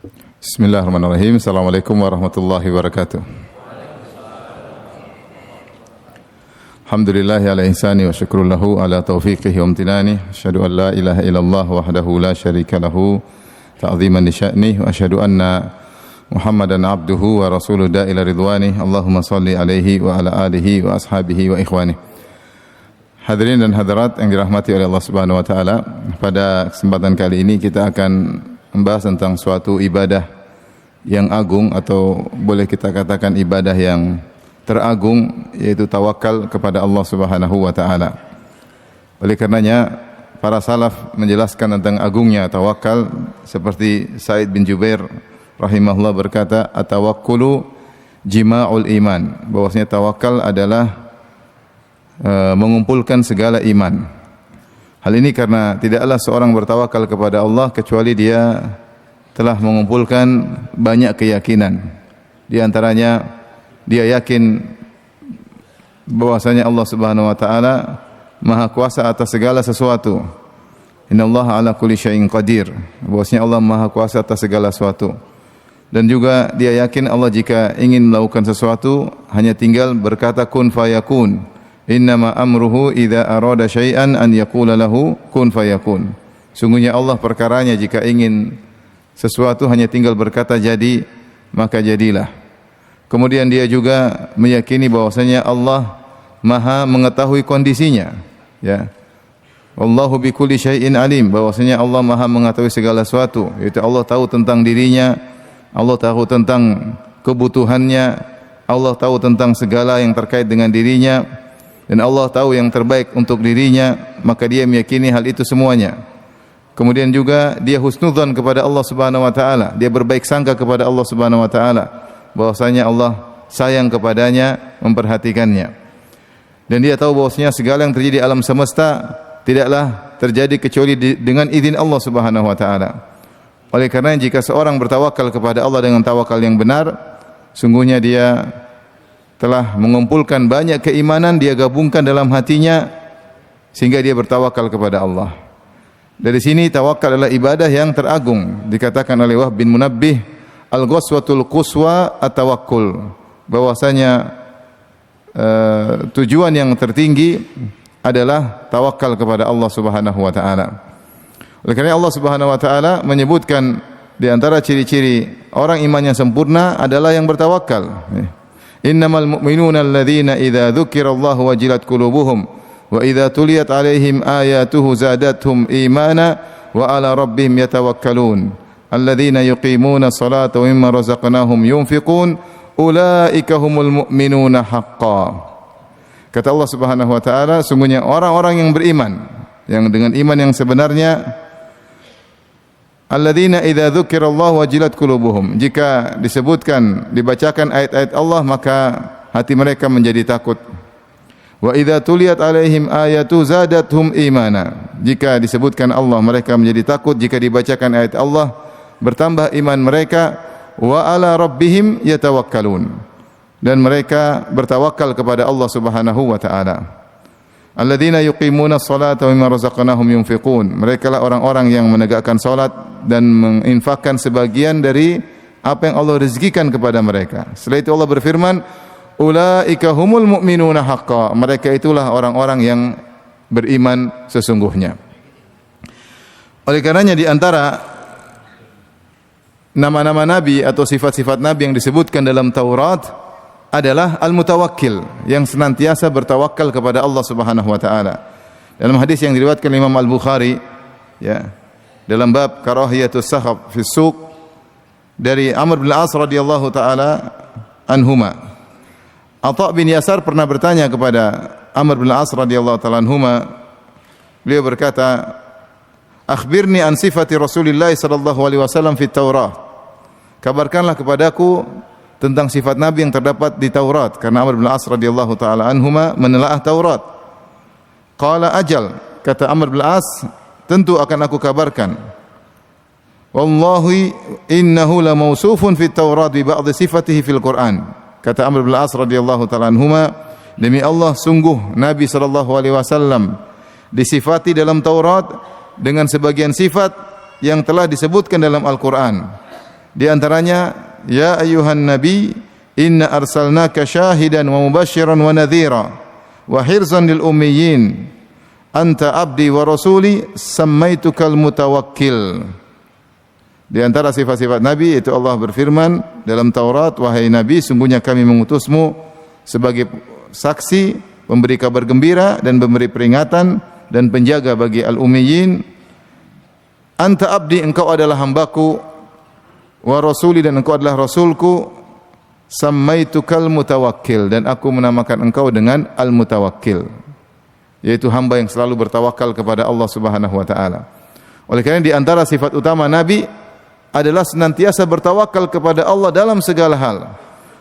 Bismillahirrahmanirrahim. Assalamualaikum warahmatullahi wabarakatuh. Alhamdulillahi ala ihsani wa syukrul lahu ala taufiqihi wa amtinani. Asyhadu an la ilaha illallah wahdahu la syarika lahu ta'ziman li sya'nih wa asyhadu anna Muhammadan abduhu wa rasuluhu da'ila ridwani. Allahumma salli alaihi wa ala alihi wa ashabihi wa ikhwani. Hadirin dan hadirat yang dirahmati oleh Allah Subhanahu wa taala, pada kesempatan kali ini kita akan membahas tentang suatu ibadah yang agung, atau boleh kita katakan ibadah yang teragung, yaitu tawakal kepada Allah Subhanahu wa taala. Oleh karenanya para salaf menjelaskan tentang agungnya tawakal, seperti Sa'id bin Jubair rahimahullah berkata, at-tawakkulu jima'ul iman, bahwasanya tawakal adalah mengumpulkan segala iman. Hal ini karena tidaklah seorang bertawakal kepada Allah kecuali dia telah mengumpulkan banyak keyakinan. Di antaranya dia yakin bahwasanya Allah Subhanahu wa taala Maha kuasa atas segala sesuatu. Innallaha ala kulli syai'in qadir, bahwasanya Allah Maha kuasa atas segala sesuatu. Dan juga dia yakin Allah jika ingin melakukan sesuatu hanya tinggal berkata kun fayakun. Innama amruhu idza arada syai'an an yaqula lahu kun fayakun. Sungguhnya Allah perkaranya jika ingin sesuatu hanya tinggal berkata jadi, maka jadilah. Kemudian dia juga meyakini bahwasanya Allah Maha mengetahui kondisinya, ya. Wallahu bikulli syai'in alim, bahwasanya Allah Maha mengetahui segala sesuatu, yaitu Allah tahu tentang dirinya, Allah tahu tentang kebutuhannya, Allah tahu tentang segala yang terkait dengan dirinya. Dan Allah tahu yang terbaik untuk dirinya, maka dia meyakini hal itu semuanya. Kemudian juga dia husnudzan kepada Allah Subhanahu wa taala, dia berbaik sangka kepada Allah Subhanahu wa taala, bahwasanya Allah sayang kepadanya, memperhatikannya. Dan dia tahu bahwasanya segala yang terjadi alam semesta tidaklah terjadi kecuali dengan izin Allah Subhanahu wa taala. Oleh karena jika seorang bertawakal kepada Allah dengan tawakal yang benar, sungguhnya dia telah mengumpulkan banyak keimanan, dia gabungkan dalam hatinya sehingga dia bertawakal kepada Allah. Dari sini tawakal adalah ibadah yang teragung. Dikatakan oleh Wahb bin Munabbih, al-ghaswatul quswa at-tawakkul, bahwasanya tujuan yang tertinggi adalah tawakal kepada Allah Subhanahu wa taala. Oleh karena Allah Subhanahu wa taala menyebutkan di antara ciri-ciri orang imannya sempurna adalah yang bertawakal. Innamal mu'minuna alladzina idza dzukirallahu wajilat qulubuhum wa idza tuliyat 'alaihim ayatuhu zadatuhum imana wa 'ala rabbihim yatawakkalun alladzina yuqimuna as-salata wa mimma razaqnahum yunfiqun ulaika humul mu'minuna haqqan. Kata Allah Subhanahu wa taala, sungguhnya orang-orang yang beriman, yang dengan iman yang sebenarnya, alladzina idza dzukirallahu wajilat qulubuhum, jika disebutkan, dibacakan ayat-ayat Allah maka hati mereka menjadi takut. Wa idza tuliyat alaihim ayatu zadatuhum imana, jika disebutkan Allah mereka menjadi takut, jika dibacakan ayat Allah bertambah iman mereka. Wa ala rabbihim yatawakkalun, dan mereka bertawakal kepada Allah Subhanahu wa taala. Alladzina yuqimuna as-salata wa mimma razaqnahum yunfiqun, mereka lah orang-orang yang menegakkan salat dan menginfakkan sebagian dari apa yang Allah rezekikan kepada mereka. Setelah itu Allah berfirman, ulaika humul mu'minuna haqqan, mereka itulah orang-orang yang beriman sesungguhnya. Oleh karenanya di antara nama-nama nabi atau sifat-sifat nabi yang disebutkan dalam Taurat adalah al-mutawakkil, yang senantiasa bertawakal kepada Allah Subhanahu wa taala. Dalam hadis yang diriwayatkan Imam Al-Bukhari, ya, dalam bab karahiyatus sakhab fi suq, dari Amr bin As radhiyallahu taala anhuma. Atha bin Yasar pernah bertanya kepada Amr bin As radhiyallahu taala anhuma, beliau berkata, "Akhbirni an sifati Rasulillah sallallahu alaihi wasallam fi Taurah." Kabarkanlah kepadaku tentang sifat Nabi yang terdapat di Taurat, karena Amr bin As radhiyallahu taala anhuma menelaah Taurat. Qala ajal, kata Amr bin As, tentu akan aku kabarkan. Wallahi innahu la mausufun fi Taurat bi ba'd sifatihi fil Quran. Kata Amr bin As radhiyallahu taala anhuma, demi Allah sungguh Nabi sallallahu alaihi wasallam disifati dalam Taurat dengan sebagian sifat yang telah disebutkan dalam Al-Quran. Di antaranya, ya ayyuhan nabi, inna arsalnaka syahidan wa mubasyiran wa nadhira wa hirzan lil ummiyin. Anta abdi wa rasuli samaitukal mutawakkil. Di antara sifat-sifat Nabi itu Allah berfirman dalam Taurat, wahai Nabi, sungguhnya kami mengutusmu sebagai saksi, pemberi kabar gembira dan pemberi peringatan dan penjaga bagi al-ummiyin. Anta abdi, engkau adalah hambaku, wa rasuli, dan engkau adalah rasulku, samaitukal mutawakkil, dan aku menamakan engkau dengan al-mutawakkil, yaitu hamba yang selalu bertawakal kepada Allah Subhanahu wa taala. Oleh karena di antara sifat utama Nabi adalah senantiasa bertawakal kepada Allah dalam segala hal.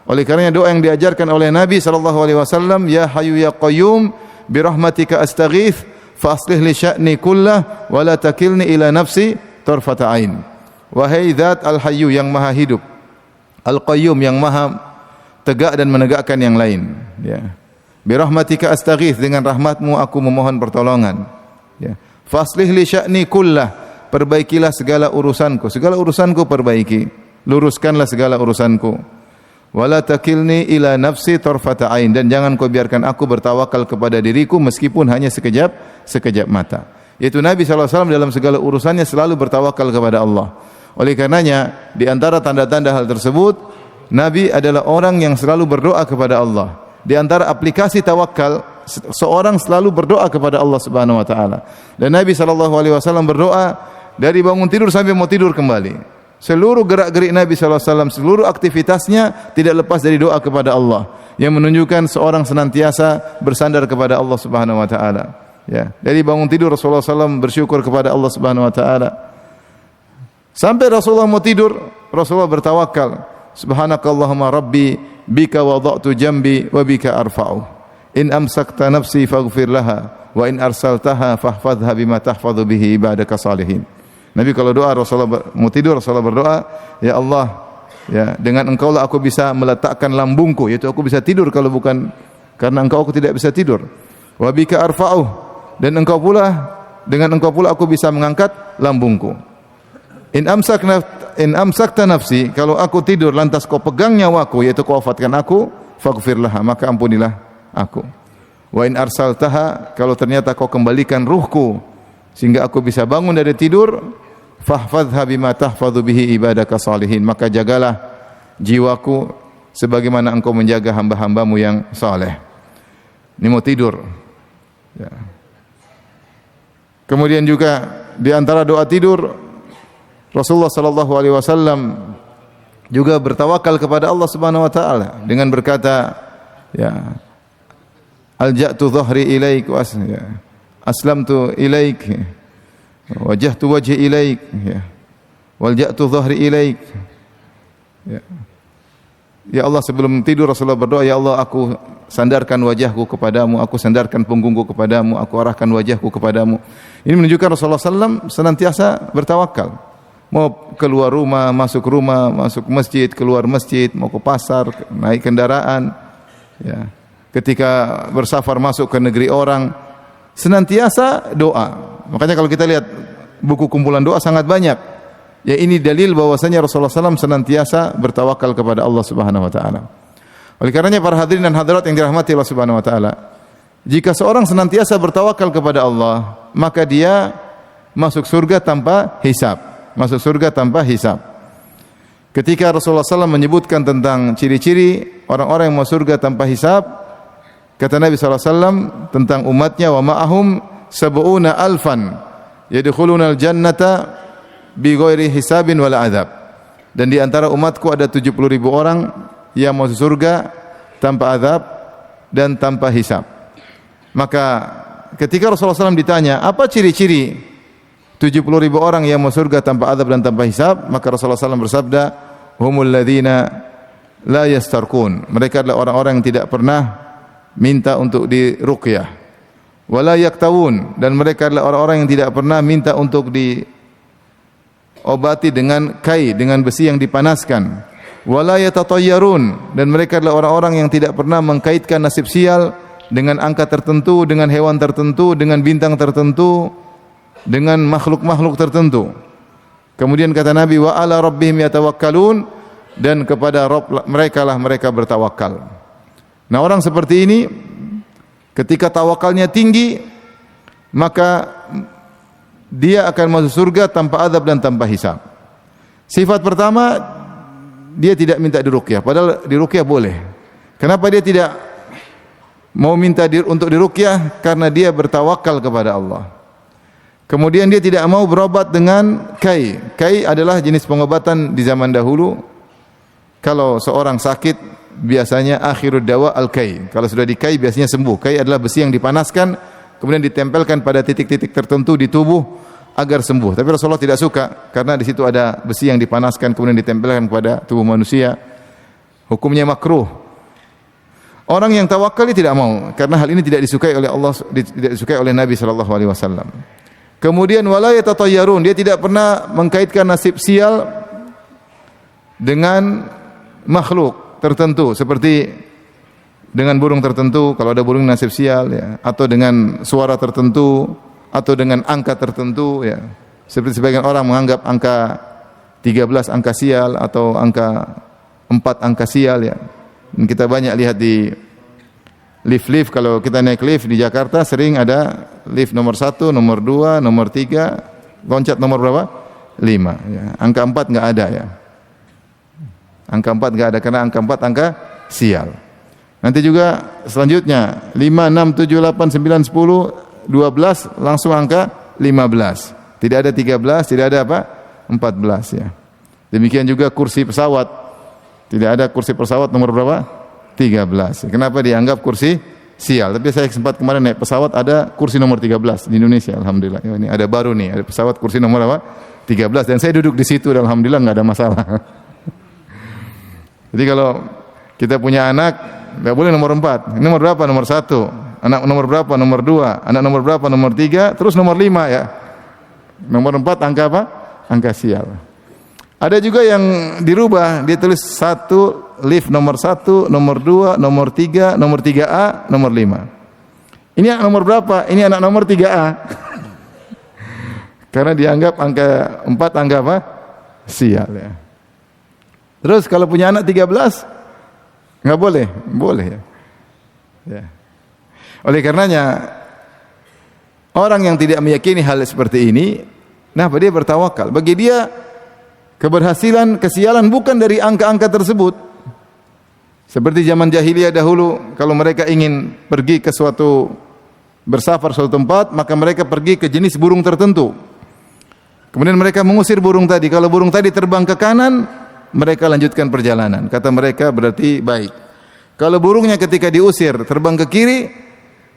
Oleh karenanya doa yang diajarkan oleh Nabi sallallahu alaihi wasallam, ya hayyu ya qayyum bi rahmatika astaghits fa aslih li sya'ni kullah wa la takilni ila nafsi tarfata ain. Wahai zat al-hayyu yang maha hidup, al-qayyum yang maha tegak dan menegakkan yang lain, ya. Bi rahmatika astaghits, dengan rahmatmu aku memohon pertolongan, ya. Fa aslih li sya'ni kullah, perbaikilah segala urusanku perbaiki, luruskanlah segala urusanku. Wala takilni ila nafsi tarfata ain, dan jangan kau biarkan aku bertawakal kepada diriku meskipun hanya sekejap mata. Yaitu Nabi SAW dalam segala urusannya selalu bertawakal kepada Allah. Oleh karenanya di antara tanda-tanda hal tersebut, Nabi adalah orang yang selalu berdoa kepada Allah. Di antara aplikasi tawakal, seorang selalu berdoa kepada Allah Subhanahu wa taala. Dan Nabi SAW berdoa dari bangun tidur sampai mau tidur kembali. Seluruh gerak-gerik Nabi SAW, seluruh aktivitasnya tidak lepas dari doa kepada Allah, yang menunjukkan seorang senantiasa bersandar kepada Allah Subhanahu wa taala. Ya, dari bangun tidur Rasulullah SAW bersyukur kepada Allah Subhanahu wa taala. Sampai Rasulullah mau tidur, Rasulullah bertawakal. Subhanakallahumma rabbi bika wada'tu jambi wa bika arfa'u. In amsakta nafsi faghfir laha wa in arsaltaha fahfadhha bima tahfadhu bihi ibadaka salihin. Nabi kalau doa, Rasulullah mau tidur, Rasulullah berdoa, ya Allah, ya, dengan engkau lah aku bisa meletakkan lambungku, yaitu aku bisa tidur, kalau bukan karena engkau aku tidak bisa tidur. Wa bika arfa'u, dan engkau pula, dengan engkau pula aku bisa mengangkat lambungku. In amsakta nafsi, kalau aku tidur lantas kau pegang nyawaku, yaitu kau wafatkan aku, faghfir laha, maka ampunilah aku. Wa in arsaltaha, kalau ternyata kau kembalikan ruhku sehingga aku bisa bangun dari tidur, fahfadhha bima tahfadhu bihi ibadaka salihin, maka jagalah jiwaku sebagaimana engkau menjaga hamba-hambamu yang saleh. Ini mau tidur, ya. Kemudian juga di antara doa tidur, Rasulullah sallallahu alaihi wasallam juga bertawakal kepada Allah Subhanahu wa taala dengan berkata, ya, alja'tu dhahri ilaik wa aslamtu ilaik, wajjahtu wajhi ilaik, ya, walja'tu dhahri ilaik, ya. Ya Allah, sebelum tidur Rasulullah berdoa, ya Allah, aku sandarkan wajahku kepadamu, aku sandarkan punggungku kepadamu, aku arahkan wajahku kepadamu. Ini menunjukkan Rasulullah SAW senantiasa bertawakal. Mau keluar rumah, masuk masjid, keluar masjid, mau ke pasar, naik kendaraan, ya. Ketika bersafar masuk ke negeri orang, senantiasa doa. Makanya kalau kita lihat buku kumpulan doa sangat banyak. Ya, ini dalil bahwasanya Rasulullah SAW senantiasa bertawakal kepada Allah Subhanahu wa taala. Oleh karenanya para hadirin dan hadirat yang dirahmati Allah Subhanahu wa taala, jika seorang senantiasa bertawakal kepada Allah, maka dia masuk surga tanpa hisab. Masuk surga tanpa hisab. Ketika Rasulullah SAW menyebutkan tentang ciri-ciri orang-orang yang masuk surga tanpa hisab, kata Nabi SAW tentang umatnya, wa ma'ahum sab'una alfan yadkhuluna al-jannata bi ghairi hisabin wala adab. Dan di antara umatku ada 70.000 orang yang masuk surga tanpa azab dan tanpa hisab. Maka ketika Rasulullah SAW ditanya, apa ciri-ciri 70.000 orang yang masuk surga tanpa azab dan tanpa hisab, maka Rasulullah SAW bersabda, humul ladzina la yastarqun. Mereka adalah orang-orang yang tidak pernah minta untuk diruqyah. Wala yaktawun, dan mereka adalah orang-orang yang tidak pernah minta untuk diobati dengan kai, dengan besi yang dipanaskan. Wala yatatayyarun, dan mereka adalah orang-orang yang tidak pernah mengkaitkan nasib sial dengan angka tertentu, dengan hewan tertentu, dengan bintang tertentu, dengan makhluk-makhluk tertentu. Kemudian kata Nabi, wa ala rabbihim yatawakkalun, dan kepada Rabb mereka lah mereka bertawakal. Nah, orang seperti ini ketika tawakalnya tinggi, maka dia akan masuk surga tanpa azab dan tanpa hisab. Sifat pertama, dia tidak minta diruqyah, padahal diruqyah boleh. Kenapa dia tidak mau minta untuk diruqyah? Karena dia bertawakal kepada Allah. Kemudian dia tidak mau berobat dengan kai. Kai adalah jenis pengobatan di zaman dahulu. Kalau seorang sakit, biasanya akhirud dawa al-kai. Kalau sudah di-kai biasanya sembuh. Kai adalah besi yang dipanaskan kemudian ditempelkan pada titik-titik tertentu di tubuh agar sembuh. Tapi Rasulullah tidak suka karena di situ ada besi yang dipanaskan kemudian ditempelkan pada tubuh manusia. Hukumnya makruh. Orang yang tawakal tidak mau karena hal ini tidak disukai oleh Allah, tidak disukai oleh Nabi sallallahu alaihi wasallam. Kemudian wala yatatayyarun, dia tidak pernah mengkaitkan nasib sial dengan makhluk tertentu seperti dengan burung tertentu, kalau ada burung nasib sial ya, atau dengan suara tertentu atau dengan angka tertentu ya. Seperti sebagian orang menganggap angka 13 angka sial atau angka 4 angka sial ya. Dan kita banyak lihat di lift-lift, kalau kita naik lift di Jakarta sering ada lift nomor 1, nomor 2, nomor 3, loncat nomor berapa? 5 ya. Angka 4 enggak ada ya. Angka 4 enggak ada karena angka 4 angka sial. Nanti juga selanjutnya 5, 6, 7, 8, 9, 10, 12 langsung angka 15. Tidak ada 13, tidak ada apa? 14 ya. Demikian juga kursi pesawat. Tidak ada kursi pesawat nomor berapa? 13. Kenapa dianggap kursi sial? Tapi saya sempat kemarin naik pesawat ada kursi nomor 13 di Indonesia, alhamdulillah. Ini ada baru nih, ada pesawat kursi nomor apa? 13 dan saya duduk di situ dan alhamdulillah enggak ada masalah. Jadi kalau kita punya anak, enggak boleh nomor 4. Nomor berapa? Nomor 1. Anak nomor berapa? Nomor 2. Anak nomor berapa? Nomor 3, terus nomor 5 ya. Nomor 4 angka apa? Angka sial. Ada juga yang dirubah, dia tulis 1 lift nomor 1, nomor 2, nomor 3, nomor 3A, nomor 5. Ini anak nomor berapa? Ini anak nomor 3A. Karena dianggap angka 4 angka apa? Sial ya. Terus kalau punya anak 13 enggak boleh? Boleh ya. Ya. Oleh karenanya orang yang tidak meyakini hal seperti ini, nah dia bertawakal. Bagi dia keberhasilan, kesialan bukan dari angka-angka tersebut. Seperti zaman jahiliyah dahulu, kalau mereka ingin pergi ke suatu bersafar suatu tempat, maka mereka pergi ke jenis burung tertentu. Kemudian mereka mengusir burung tadi. Kalau burung tadi terbang ke kanan, mereka lanjutkan perjalanan. Kata mereka berarti baik. Kalau burungnya ketika diusir terbang ke kiri,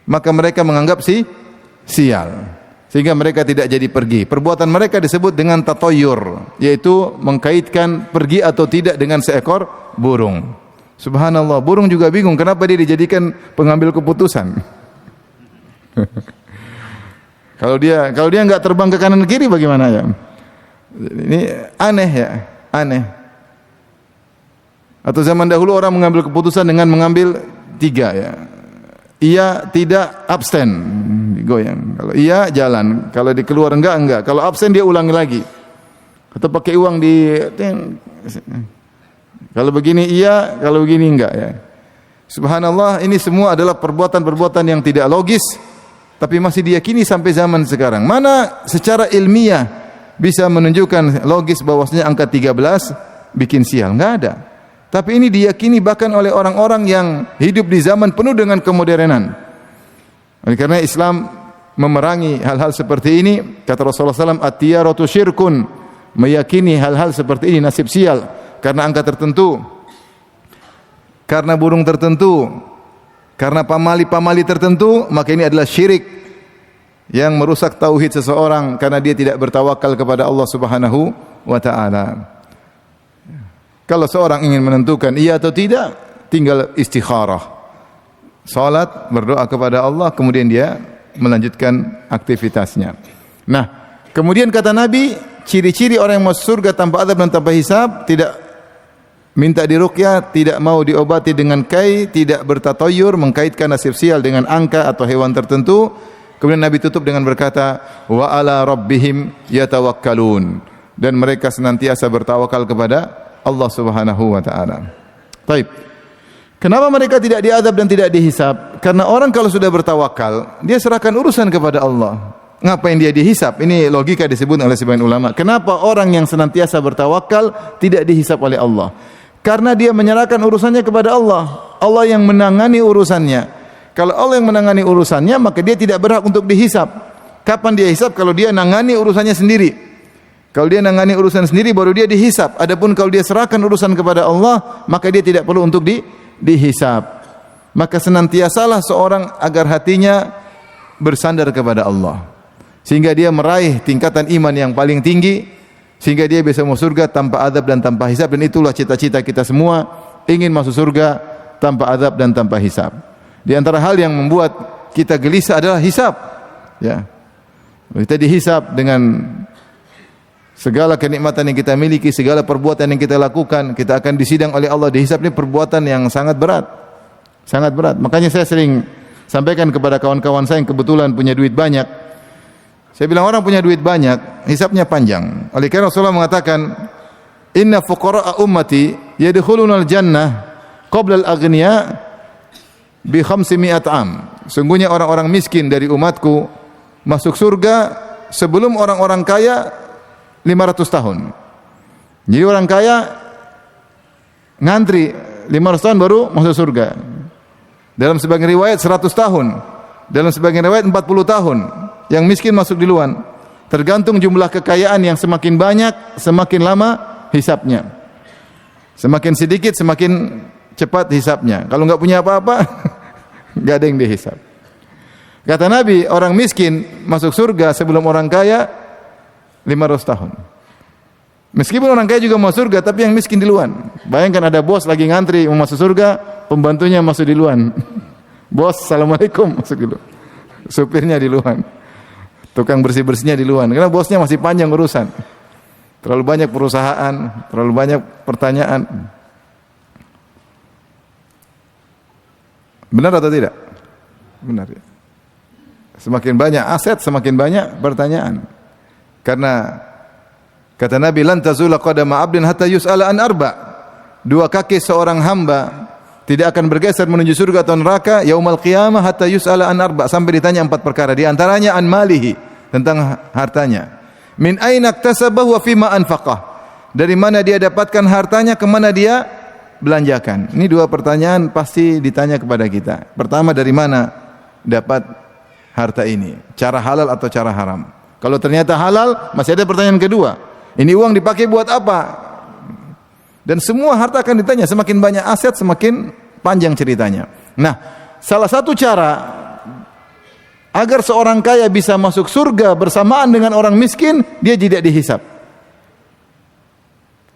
maka mereka menganggap sial. Sehingga mereka tidak jadi pergi. Perbuatan mereka disebut dengan tatoyur, yaitu mengkaitkan pergi atau tidak dengan seekor burung. Subhanallah, burung juga bingung kenapa dia dijadikan pengambil keputusan. Kalau dia enggak terbang ke kanan kiri bagaimana ya? Ini aneh ya, aneh. Atau zaman dahulu orang mengambil keputusan dengan mengambil 3 ya. Iya, tidak, abstain, goyang. Kalau iya jalan, kalau dikeluar enggak. Kalau absen dia ulangi lagi. Atau pakai uang di kalau begini iya, kalau begini enggak ya. Subhanallah, ini semua adalah perbuatan-perbuatan yang tidak logis tapi masih diyakini sampai zaman sekarang. Mana secara ilmiah bisa menunjukkan logis bahwasanya angka 13 bikin sial? Enggak ada. Tapi ini diyakini bahkan oleh orang-orang yang hidup di zaman penuh dengan kemodernan. Oleh karena Islam memerangi hal-hal seperti ini, kata Rasulullah SAW, at-tiyaratu syirkun, meyakini hal-hal seperti ini nasib sial karena angka tertentu, karena burung tertentu, karena pamali-pamali tertentu, maka ini adalah syirik yang merusak tauhid seseorang karena dia tidak bertawakal kepada Allah Subhanahu wa taala. Kalau seorang ingin menentukan iya atau tidak, tinggal istikharah. Salat, berdoa kepada Allah, kemudian dia melanjutkan aktivitasnya. Nah, kemudian kata Nabi, ciri-ciri orang yang masuk surga tanpa azab dan tanpa hisab, tidak minta diruqyah, tidak mau diobati dengan kai, tidak bertatoyur, mengkaitkan nasib sial dengan angka atau hewan tertentu. Kemudian Nabi tutup dengan berkata, wa ala rabbihim yatawakkalun. dan mereka senantiasa bertawakal kepada Allah Subhanahu wa taala. Baik. Kenapa mereka tidak diazab dan tidak dihisab? Karena orang kalau sudah bertawakal, dia serahkan urusan kepada Allah. Ngapain dia dihisab? Ini logika disebut oleh sebagian ulama. Kenapa orang yang senantiasa bertawakal tidak dihisab oleh Allah? Karena dia menyerahkan urusannya kepada Allah. Allah yang menangani urusannya. Kalau Allah yang menangani urusannya, maka dia tidak berhak untuk dihisab. Kapan dia hisab? Kalau dia nangani urusannya sendiri. Kalau dia nangani urusan sendiri, baru dia dihisab. Adapun kalau dia serahkan urusan kepada Allah, maka dia tidak perlu untuk dihisab. Maka senantiasalah seorang agar hatinya bersandar kepada Allah, sehingga dia meraih tingkatan iman yang paling tinggi, sehingga dia bisa masuk surga tanpa azab dan tanpa hisab. Dan itulah cita-cita kita semua, ingin masuk surga tanpa azab dan tanpa hisab. Di antara hal yang membuat kita gelisah adalah hisab. Ya, kita dihisab dengan segala kenikmatan yang kita miliki, segala perbuatan yang kita lakukan, kita akan disidang oleh Allah. Dihisab ini perbuatan yang sangat berat. Sangat berat. Makanya saya sering sampaikan kepada kawan-kawan saya yang kebetulan punya duit banyak. Saya bilang orang punya duit banyak, hisabnya panjang. Oleh karena Rasulullah mengatakan, "Inna fuqara'a ummati yadkhulunal jannah qabla al-aghniya bi 500 am." Sungguhnya orang-orang miskin dari umatku masuk surga sebelum orang-orang kaya 500 tahun. Jadi orang kaya ngantri 500 tahun baru masuk surga. Dalam sebagian riwayat 100 tahun. Dalam sebagian riwayat 40 tahun. Yang miskin masuk duluan. Tergantung jumlah kekayaan yang semakin banyak, semakin lama hisabnya. Semakin sedikit, semakin cepat hisabnya. Kalau enggak punya apa-apa, enggak ada yang dihisab. Kata Nabi, orang miskin masuk surga sebelum orang kaya 500 tahun. Meskipun orang kaya juga masuk surga, tapi yang miskin duluan. Bayangkan ada bos lagi ngantri mau masuk surga, pembantunya masuk duluan. Bos, assalamualaikum, masuk dulu. Supirnya duluan. Tukang bersih-bersihnya duluan. Karena bosnya masih panjang urusan. Terlalu banyak perusahaan, terlalu banyak pertanyaan. Benar atau tidak? Benar ya. Semakin banyak aset, semakin banyak pertanyaan. Karena kata Nabi, lan tazula qadama 'abdin hatta yus'ala an arba. Dua kaki seorang hamba tidak akan bergeser menuju surga atau neraka yaumul qiyamah hatta yus'ala an arba, sampai ditanya 4 perkara. Di antaranya an malihi, tentang hartanya. Min aina iktasabahu wa fima anfaqah. Dari mana dia dapatkan hartanya, ke mana dia belanjakan. Ini 2 pertanyaan pasti ditanya kepada kita. Pertama, dari mana dapat harta ini? Cara halal atau cara haram? Kalau ternyata halal, masih ada pertanyaan kedua. Ini uang dipakai buat apa? Dan semua harta akan ditanya. Semakin banyak aset, semakin panjang ceritanya. Nah, salah satu cara agar seorang kaya bisa masuk surga bersamaan dengan orang miskin, dia tidak dihisab.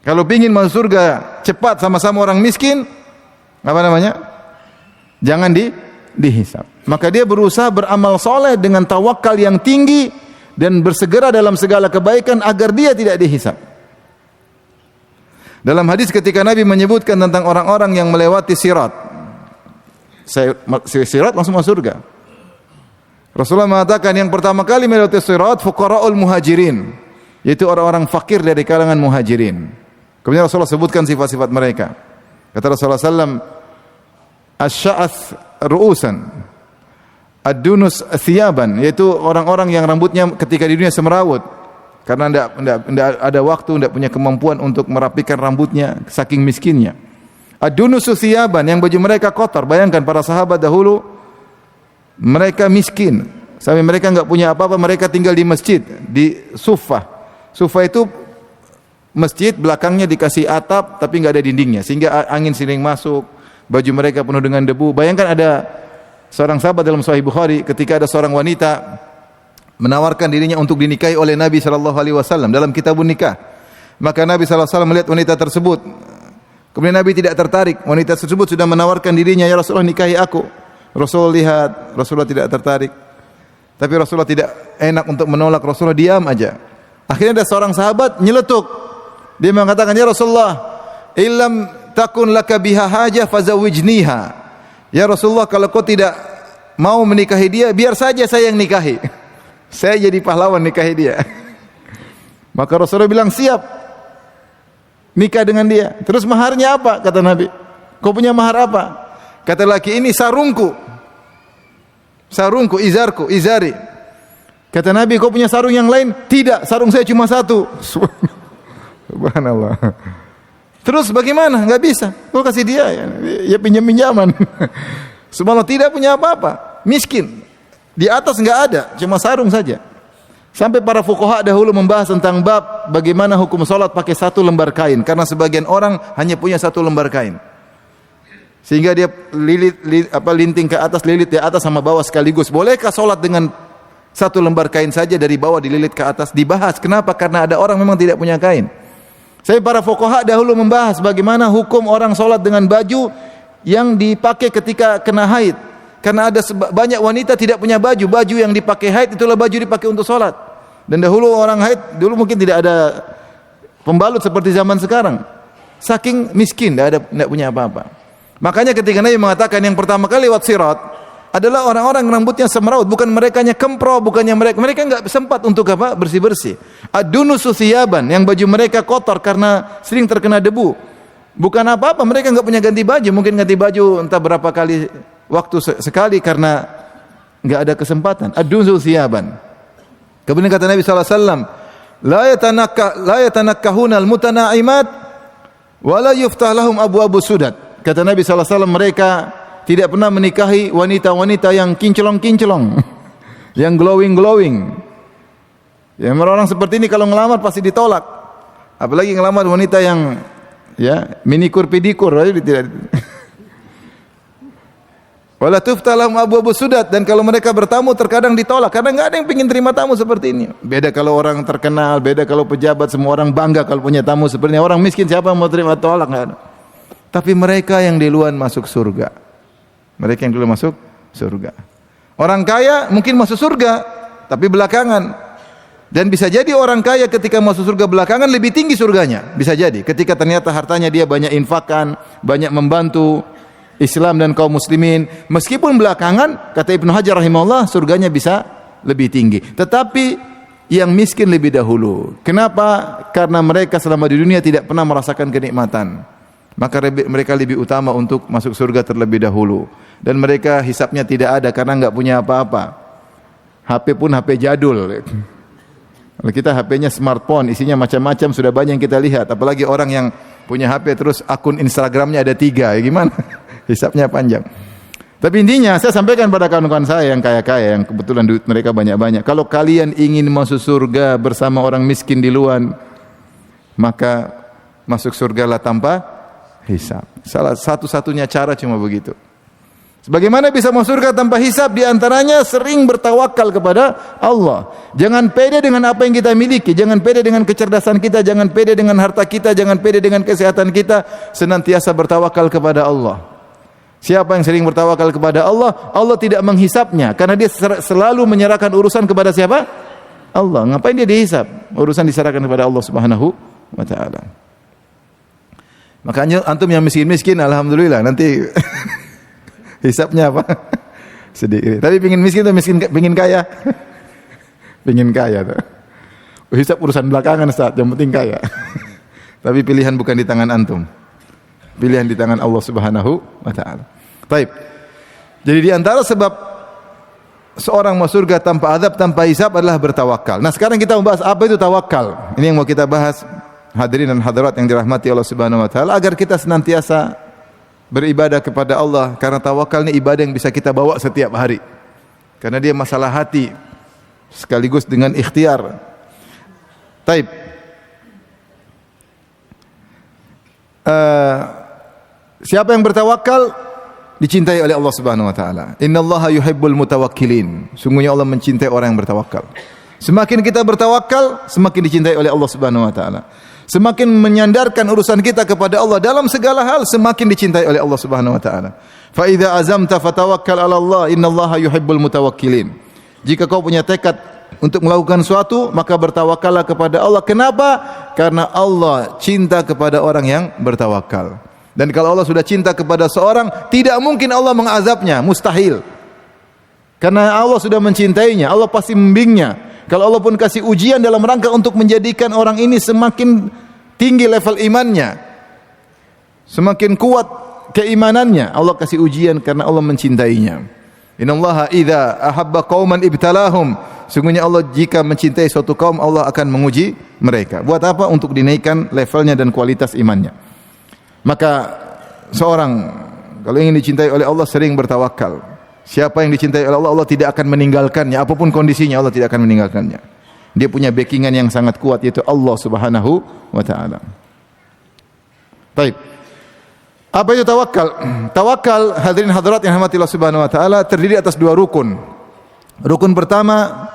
Kalau ingin masuk surga cepat sama-sama orang miskin, apa namanya? Jangan dihisab. Maka dia berusaha beramal soleh dengan tawakal yang tinggi dan bersegera dalam segala kebaikan agar dia tidak dihisab. Dalam hadis ketika Nabi menyebutkan tentang orang-orang yang melewati sirat, sirat langsung masuk surga. Rasulullah mengatakan yang pertama kali melewati sirat fuqara'ul muhajirin, yaitu orang-orang fakir dari kalangan muhajirin. Kemudian Rasulullah sebutkan sifat-sifat mereka. Kata Rasulullah SAW, asy'ath ru'usan, ad-dunus thiyaban, yaitu orang-orang yang rambutnya ketika di dunia semerawut karena tidak ada waktu, tidak punya kemampuan untuk merapikan rambutnya saking miskinnya. Ad-dunus thiyaban, yang baju mereka kotor. Bayangkan para sahabat dahulu, mereka miskin sampai mereka enggak punya apa-apa, mereka tinggal di masjid, di sufah. Sufah itu masjid, belakangnya dikasih atap tapi enggak ada dindingnya, sehingga angin sering masuk, baju mereka penuh dengan debu. Bayangkan ada seorang sahabat dalam Sahih Bukhari, ketika ada seorang wanita menawarkan dirinya untuk dinikahi oleh Nabi SAW dalam kitabun nikah. Maka Nabi SAW melihat wanita tersebut. Kemudian Nabi tidak tertarik. Wanita tersebut sudah menawarkan dirinya, ya Rasulullah nikahi aku. Rasulullah lihat, Rasulullah tidak tertarik. Tapi Rasulullah tidak enak untuk menolak, Rasulullah diam aja. Akhirnya ada seorang sahabat nyeletuk. Dia mengatakan, ya Rasulullah, illam takun laka biha hajah fazawijniha. Ya Rasulullah, kalau kau tidak mau menikahi dia, biar saja saya yang nikahi. Saya jadi pahlawan nikahi dia. Maka Rasulullah bilang, siap nikah dengan dia. Terus maharnya apa? Kata Nabi. Kau punya mahar apa? Kata laki ini, sarungku, izarku, izari. Kata Nabi, kau punya sarung yang lain? Tidak, sarung saya cuma satu. Subhanallah. Terus bagaimana? Enggak bisa. Kau kasih dia, ya pinjam-pinjaman. Subhanallah, tidak punya apa-apa, miskin. Di atas enggak ada, cuma sarung saja. Sampai para fuqaha dahulu membahas tentang bab bagaimana hukum salat pakai satu lembar kain, karena sebagian orang hanya punya satu lembar kain. Sehingga dia linting ke atas, lilit di atas sama bawah sekaligus. Bolehkah salat dengan satu lembar kain saja, dari bawah dililit ke atas? Dibahas. Kenapa? Karena ada orang memang tidak punya kain. Saya para fuqaha dahulu membahas bagaimana hukum orang salat dengan baju yang dipakai ketika kena haid. Karena ada banyak wanita tidak punya baju. Baju yang dipakai haid itulah baju dipakai untuk salat. Dan dahulu orang haid, dulu mungkin tidak ada pembalut seperti zaman sekarang. Saking miskin, tidak punya apa-apa. Makanya ketika Nabi mengatakan yang pertama kali lewat sirat adalah orang-orang rambutnya semeraut, bukan merekanya kempro, bukannya mereka enggak sempat untuk apa? Bersih-bersih. Ad-dunusu thiyaban, yang baju mereka kotor karena sering terkena debu. Bukan apa-apa, mereka enggak punya ganti baju, mungkin ganti baju entah berapa kali waktu sekali karena enggak ada kesempatan. Ad-dunusu thiyaban. Kemudian kata Nabi sallallahu alaihi wasallam, la yatanakkahuna al-mutana'imat wa la yuftah lahum abwaabus sudat. Kata Nabi sallallahu alaihi wasallam, mereka tidak pernah menikahi wanita-wanita yang kinclong-kinclong, yang glowing-glowing. Ya, orang seperti ini kalau ngelamar pasti ditolak. Apalagi ngelamar wanita yang minikur pedikur, tidak. Wala tuftah lahum abwaabus sudat, dan kalau mereka bertamu terkadang ditolak karena enggak ada yang ingin terima tamu seperti ini. Beda kalau orang terkenal, beda kalau pejabat, semua orang bangga kalau punya tamu seperti ini. Orang miskin siapa yang mau terima tolak? Enggak ada. Tapi mereka yang duluan masuk surga. Mereka yang dulu masuk surga. Orang kaya mungkin masuk surga, tapi belakangan. Dan bisa jadi orang kaya ketika masuk surga belakangan lebih tinggi surganya. Bisa jadi ketika ternyata hartanya dia banyak infakkan, banyak membantu Islam dan kaum muslimin. Meskipun belakangan, kata Ibnu Hajar rahimahullah, surganya bisa lebih tinggi. Tetapi yang miskin lebih dahulu. Kenapa? Karena mereka selama di dunia tidak pernah merasakan kenikmatan. Maka mereka lebih utama untuk masuk surga terlebih dahulu. Dan mereka hisapnya tidak ada karena enggak punya apa-apa. HP pun HP jadul. Kalau kita HP-nya smartphone, isinya macam-macam, sudah banyak yang kita lihat. Apalagi orang yang punya HP terus akun Instagramnya ada 3, ya gimana? Hisapnya panjang. Tapi intinya saya sampaikan pada kawan-kawan saya yang kaya-kaya, yang kebetulan duit mereka banyak-banyak. Kalau kalian ingin masuk surga bersama orang miskin di luar, maka masuk surgalah tanpa hisab. Salah satu-satunya cara cuma begitu. Sebagaimana bisa masuk surga tanpa hisab, di antaranya sering bertawakal kepada Allah. Jangan pede dengan apa yang kita miliki, jangan pede dengan kecerdasan kita, jangan pede dengan harta kita, jangan pede dengan kesehatan kita, senantiasa bertawakal kepada Allah. Siapa yang sering bertawakal kepada Allah, Allah tidak menghisapnya karena dia selalu menyerahkan urusan kepada siapa? Allah. Ngapain dia dihisap? Urusan diserahkan kepada Allah Subhanahu wa taala. Makanya antum yang miskin-miskin, alhamdulillah, nanti hisapnya apa? Sedikit. Tapi pingin miskin atau pingin kaya? Pingin kaya tuh. Hisap urusan belakangan saat, yang penting kaya. Tapi pilihan bukan di tangan antum. Pilihan di tangan Allah Subhanahu wa taala. Baik. Jadi di antara sebab seorang masuk surga tanpa azab, tanpa hisab adalah bertawakal. Nah, sekarang kita membahas apa itu tawakal. Ini yang mau kita bahas, hadirin dan hadirat yang dirahmati Allah Subhanahu wa taala, agar kita senantiasa beribadah kepada Allah, karena tawakal ini ibadah yang bisa kita bawa setiap hari. Karena dia masalah hati sekaligus dengan ikhtiar. Taib. Siapa yang bertawakal dicintai oleh Allah Subhanahu wa taala. Innallaha yuhibbul mutawakkilin. Sungguhnya Allah mencintai orang yang bertawakal. Semakin kita bertawakal, semakin dicintai oleh Allah Subhanahu wa taala. Semakin menyandarkan urusan kita kepada Allah dalam segala hal, semakin dicintai oleh Allah Subhanahu wa taala. Fa idza azamta fatawakkal 'ala Allah, innallaha yuhibbul mutawakkilin. Jika kau punya tekad untuk melakukan suatu, maka bertawakallah kepada Allah. Kenapa? Karena Allah cinta kepada orang yang bertawakal. Dan kalau Allah sudah cinta kepada seorang, tidak mungkin Allah mengazabnya, mustahil. Karena Allah sudah mencintainya, Allah pasti membimbingnya. Kalau Allah pun kasih ujian dalam rangka untuk menjadikan orang ini semakin tinggi level imannya, semakin kuat keimanannya, Allah kasih ujian karena Allah mencintainya. Innallaha idza ahabba qauman ibtalahum. Sungguhnya Allah jika mencintai suatu kaum, Allah akan menguji mereka. Buat apa? Untuk dinaikkan levelnya dan kualitas imannya. Maka seorang kalau ingin dicintai oleh Allah sering bertawakal. Siapa yang dicintai oleh Allah, Allah tidak akan meninggalkannya. Apapun kondisinya, Allah tidak akan meninggalkannya. Dia punya backingan yang sangat kuat, yaitu Allah Subhanahu wa ta'ala. Baik. Apa itu tawakal? Tawakal, hadirin hadirat yang rahmati Allah Subhanahu wa ta'ala, terdiri atas dua rukun. Rukun pertama,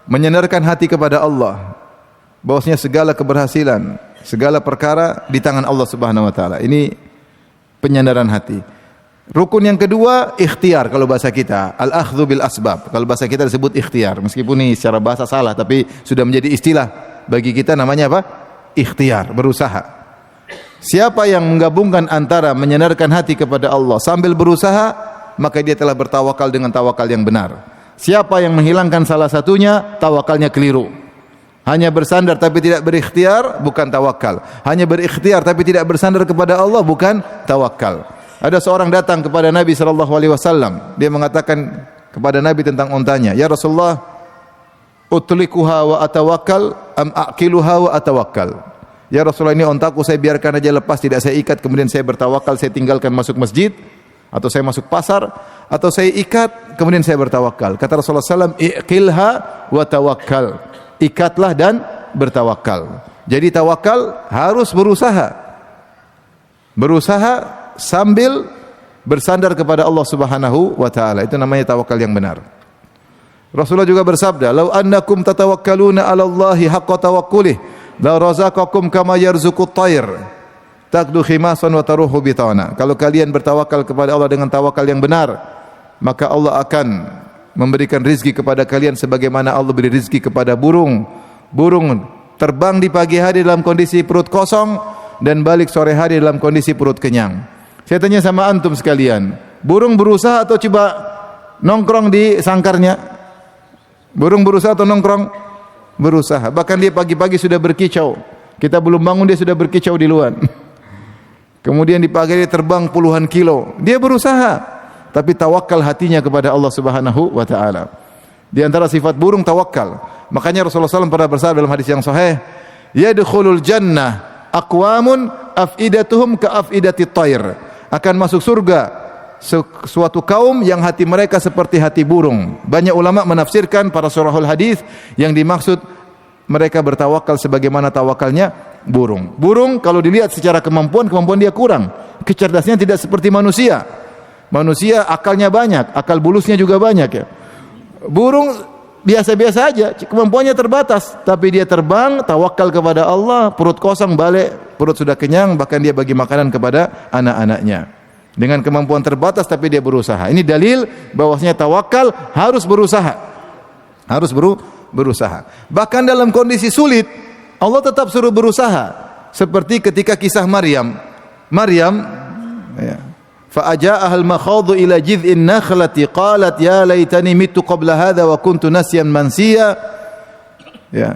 menyandarkan hati kepada Allah, bahwasanya segala keberhasilan, segala perkara di tangan Allah Subhanahu wa ta'ala. Ini penyandaran hati. Rukun yang kedua, ikhtiar kalau bahasa kita, al-akhdhu bil asbab. Kalau bahasa kita disebut ikhtiar, meskipun ini secara bahasa salah, tapi sudah menjadi istilah bagi kita, namanya apa? Ikhtiar, berusaha. Siapa yang menggabungkan antara menyandarkan hati kepada Allah sambil berusaha, maka dia telah bertawakal dengan tawakal yang benar. Siapa yang menghilangkan salah satunya, tawakalnya keliru. Hanya bersandar tapi tidak berikhtiar, bukan tawakal. Hanya berikhtiar tapi tidak bersandar kepada Allah, bukan tawakal. Ada seorang datang kepada Nabi SAW. Dia mengatakan kepada Nabi tentang ontanya, "Ya Rasulullah, utlikuha wa atawakkal am aqiluha wa atawakkal?" Ya Rasulullah, ini ontaku saya biarkan aja lepas, tidak saya ikat, kemudian saya bertawakal, saya tinggalkan masuk masjid, atau saya masuk pasar, atau saya ikat, kemudian saya bertawakal. Kata Rasulullah SAW, "Iqilha wa tawakkal." Ikatlah dan bertawakal. Jadi tawakal harus berusaha. Berusaha sambil bersandar kepada Allah Subhanahu wa ta'ala. Itu namanya tawakal yang benar. Rasulullah juga bersabda, "Lau annakum tatawakkaluna 'ala Allahi haqqa tawakkulih, la razaqakum kama yarzuqut tayr, taqdu khimasan wa taruhu bitana." Kalau kalian bertawakal kepada Allah dengan tawakal yang benar, maka Allah akan memberikan rizki kepada kalian sebagaimana Allah beri rizki kepada burung. Burung terbang di pagi hari dalam kondisi perut kosong dan balik sore hari dalam kondisi perut kenyang. Saya tanya sama antum sekalian, burung berusaha atau coba nongkrong di sangkarnya? Burung berusaha atau nongkrong? Berusaha. Bahkan dia pagi-pagi sudah berkicau. Kita belum bangun dia sudah berkicau di luar. Kemudian di pagi dia terbang puluhan kilo. Dia berusaha, tapi tawakal hatinya kepada Allah Subhanahu wa ta'ala. Di antara sifat burung tawakal. Makanya Rasulullah SAW pernah bersabda dalam hadis yang sahih, "Yadkhulul jannah aqwamun afidatuhum ka afidati tayr." Akan masuk surga suatu kaum yang hati mereka seperti hati burung. Banyak ulama menafsirkan para surahul hadis yang dimaksud mereka bertawakal sebagaimana tawakalnya burung. Burung kalau dilihat secara kemampuan dia kurang. Kecerdasannya tidak seperti manusia. Manusia akalnya banyak, akal bulusnya juga banyak ya. Burung biasa-biasa aja, kemampuannya terbatas, tapi dia terbang, tawakal kepada Allah, perut kosong balik, perut sudah kenyang, bahkan dia bagi makanan kepada anak-anaknya. Dengan kemampuan terbatas tapi dia berusaha. Ini dalil bahwasanya tawakal harus berusaha. Harus berusaha. Bahkan dalam kondisi sulit, Allah tetap suruh berusaha. Seperti ketika kisah Maryam. Maryam ya, فأجاءها المخاض إلى جذع النخلة قالت يا ليتني مت قبل هذا وكنت نسيا منسيا ya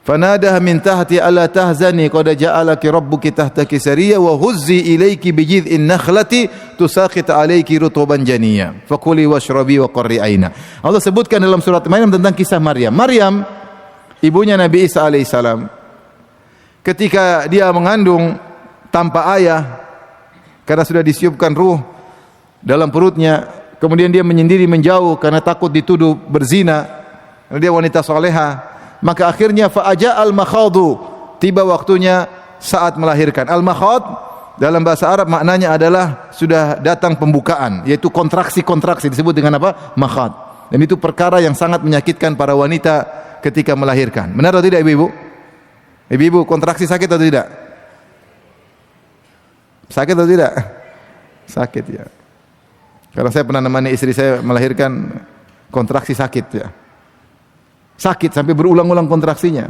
فنادها من تحتها ألا تحزني قد جعلك ربك تحتك سريا وهزي إليك بجذع النخلة تساقط عليك رطبا جنيا فكلي واشربي وقري عينا. Allah sebutkan dalam surat Maryam tentang kisah Maryam. Maryam ibunya Nabi Isa alaihissalam ketika dia mengandung tanpa ayah, karena sudah disiupkan ruh dalam perutnya, kemudian dia menyendiri menjauh karena takut dituduh berzina. Dia wanita soleha, maka akhirnya fa'aja'al makhadu, tiba waktunya saat melahirkan. Al-makhad dalam bahasa Arab maknanya adalah sudah datang pembukaan, yaitu kontraksi-kontraksi, disebut dengan apa? Makhad. Dan itu perkara yang sangat menyakitkan para wanita ketika melahirkan. Benar atau tidak ibu-ibu? Ibu-ibu, kontraksi sakit atau tidak? Sakit atau tidak? Sakit ya. Karena saya pernah menemani istri saya melahirkan, kontraksi sakit ya. Sakit sampai berulang-ulang kontraksinya.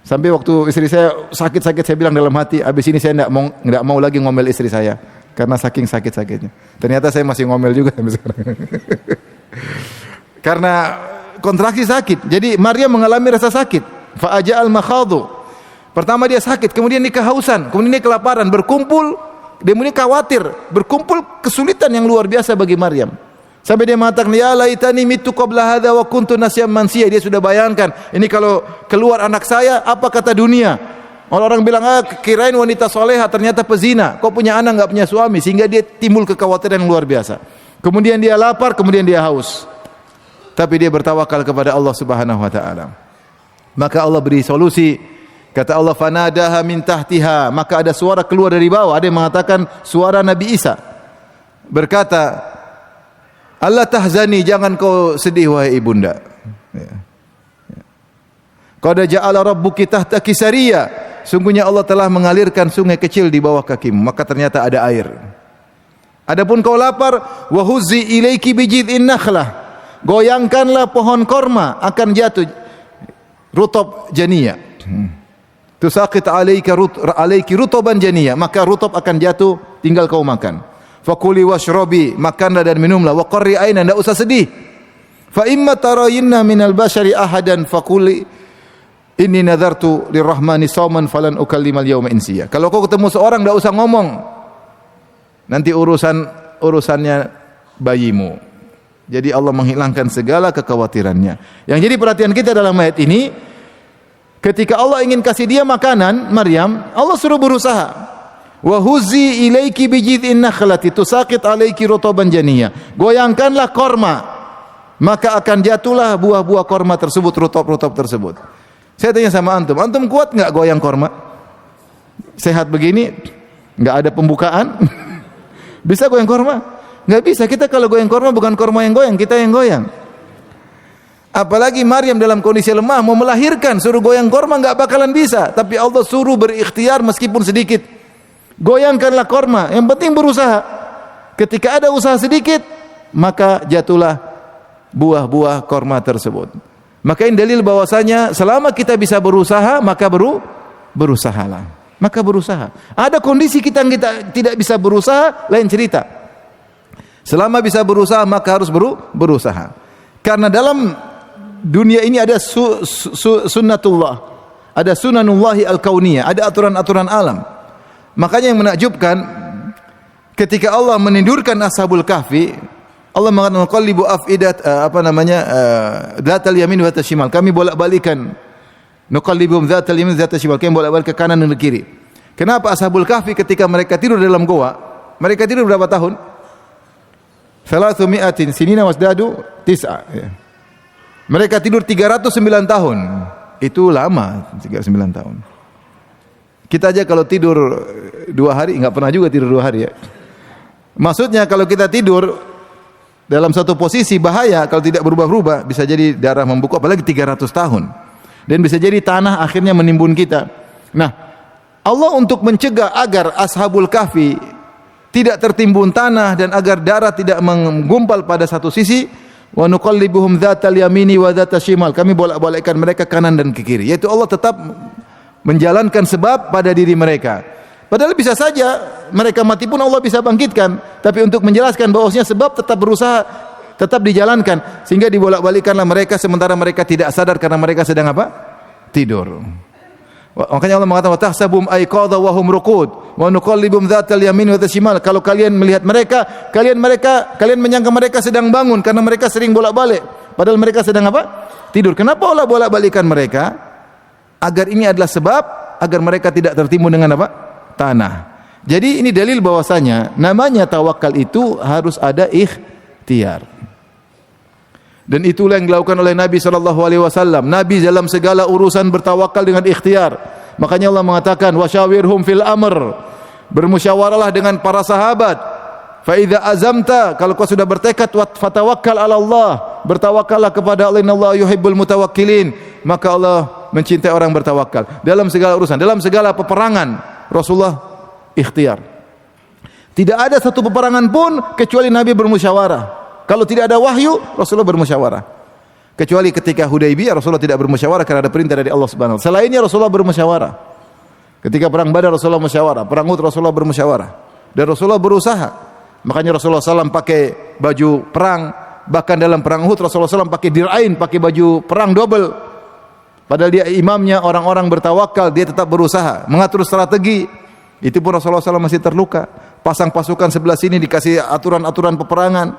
Sampai waktu istri saya sakit-sakit, saya bilang dalam hati, habis ini saya enggak mau lagi ngomel istri saya karena saking sakit-sakitnya. Ternyata saya masih ngomel juga sampai sekarang. Karena kontraksi sakit. Jadi Maryam mengalami rasa sakit. Fa aja'al makhadu. Pertama dia sakit, kemudian dia kehausan, kemudian dia kelaparan, berkumpul, kemudian khawatir, berkumpul kesulitan yang luar biasa bagi Maryam. Sampai dia mengatakan, ya laitani mitu qabla hadza wa kuntu nasyan mansiya. Dia sudah bayangkan, ini kalau keluar anak saya, apa kata dunia? Orang-orang bilang, kirain wanita soleha, ternyata pezina. Kau punya anak enggak punya suami, sehingga dia timbul kekhawatiran yang luar biasa. Kemudian dia lapar, kemudian dia haus. Tapi dia bertawakal kepada Allah Subhanahu wa taala. Maka Allah beri solusi. Kata Allah, fanadaha min tahtiha, maka ada suara keluar dari bawah. Ada yang mengatakan suara Nabi Isa. Berkata, Allah tahzani, jangan kau sedih wahai ibunda. Qad ja'ala rabbuki tahtaki sariya. Sungguhnya Allah telah mengalirkan sungai kecil di bawah kakimu, maka ternyata ada air. Adapun kau lapar, wa huzzi ilaiki bijid'in nakhlah. Goyangkanlah pohon korma akan jatuh rutab janiyah. Tusaqit alaiki rutoban janiyah, maka rutab akan jatuh, tinggal kau makan. Fakuli washrabi, makanlah dan minumlah. Wa qarri aina, tidak usah sedih. Fa imma tarayinna minal bashari ahadan fakuli inni nadartu lirrahmani sauman falan ukallimal yawma insiya. Kalau kau ketemu seorang, tidak usah ngomong. Nanti urusannya bayimu. Jadi Allah menghilangkan segala kekhawatirannya. Yang jadi perhatian kita dalam ayat ini, ketika Allah ingin kasih dia makanan, Maryam, Allah suruh berusaha. Wa huzzi ilaiki bijid'in nakhlati tusaqit alaiki rutaban janiyah. Goyangkanlah korma, maka akan jatuhlah buah-buah korma tersebut, rutab-rutab tersebut. Saya tanya sama antum, antum kuat enggak goyang korma? Sehat begini, enggak ada pembukaan? Bisa goyang korma? Enggak bisa. Kita kalau goyang korma bukan korma yang goyang, kita yang goyang. Apalagi Maryam dalam kondisi lemah mau melahirkan, suruh goyang korma enggak bakalan bisa, tapi Allah suruh berikhtiar meskipun sedikit. Goyangkanlah korma, yang penting berusaha. Ketika ada usaha sedikit, maka jatuhlah buah-buah korma tersebut. Maka ini dalil bahwasanya selama kita bisa berusaha, maka berusahalah. Maka berusaha. Ada kondisi kita tidak bisa berusaha, lain cerita. Selama bisa berusaha, maka harus berusaha. Karena dalam dunia ini ada sunnatullah, ada sunanullahi al-kauniyah, ada aturan-aturan alam. Makanya yang menakjubkan, ketika Allah menidurkan Ashabul Kahfi, Allah mengatakan qallibu afidat dzatal yamin wa dzatal shimal. Kami bolak-balikan, nuqallibum dzatal yamin dzatal shimal, kami bolak-balik ke kanan dan ke kiri. Kenapa Ashabul Kahfi ketika mereka tidur dalam goa, mereka tidur berapa tahun? 300 sinina wasdadu 9. Mereka tidur 309 tahun. Itu lama, 39 tahun. Kita aja kalau tidur 2 hari, enggak pernah juga tidur 2 hari ya. Maksudnya kalau kita tidur dalam satu posisi bahaya, kalau tidak berubah-ubah bisa jadi darah membeku, apalagi 300 tahun. Dan bisa jadi tanah akhirnya menimbun kita. Nah, Allah untuk mencegah agar Ashabul Kahfi tidak tertimbun tanah dan agar darah tidak menggumpal pada satu sisi, wa nuqallibuhum dzatal yamini wa dzatal shimal. Kami bolak-balikkan mereka kanan dan ke kiri. Yaitu Allah tetap menjalankan sebab pada diri mereka. Padahal bisa saja mereka mati pun Allah bisa bangkitkan, tapi untuk menjelaskan bahwasanya sebab tetap berusaha, tetap dijalankan, sehingga dibolak-balikkanlah mereka sementara mereka tidak sadar karena mereka sedang apa? Tidur. Makanya Allah mengatakan tahsabum aiqadha wa hum ruqud wa nuqallibum dzatal yamin wa dzatal shimal. Kalau kalian melihat mereka, kalian menyangka mereka sedang bangun karena mereka sering bolak-balik, padahal mereka sedang apa? Tidur. Kenapa Allah bolak-balikkan mereka? Agar ini adalah sebab agar mereka tidak tertimbun dengan apa? Tanah. Jadi ini dalil bahwasanya namanya tawakal itu harus ada ikhtiar. Dan itulah yang dilakukan oleh Nabi SAW. Nabi dalam segala urusan bertawakal dengan ikhtiar. Makanya Allah mengatakan wasyawirhum fil amr. Bermusyawarahlah dengan para sahabat. Fa idza azamta, kalau kau sudah bertekad, fatawakkal 'ala Allah. Bertawakallah kepada Allah, innallaha yuhibbul mutawakkilin. Maka Allah mencintai orang bertawakal. Dalam segala urusan, dalam segala peperangan, Rasulullah ikhtiar. Tidak ada satu peperangan pun kecuali Nabi bermusyawarah. Kalau tidak ada wahyu, Rasulullah bermusyawarah. Kecuali ketika Hudaybiyah, Rasulullah tidak bermusyawarah karena ada perintah dari Allah Subhanahu wa taala. Selainnya Rasulullah bermusyawarah. Ketika perang Badar Rasulullah musyawarah, perang Uhud Rasulullah bermusyawarah. Dan Rasulullah berusaha. Makanya Rasulullah SAW pakai baju perang Bahkan dalam perang Uhud Rasulullah SAW pakai dir'ain, pakai baju perang double. Padahal dia imamnya, orang-orang bertawakal, dia tetap berusaha mengatur strategi. Itu pun Rasulullah SAW masih terluka. Pasang pasukan sebelah sini, dikasih aturan-aturan peperangan.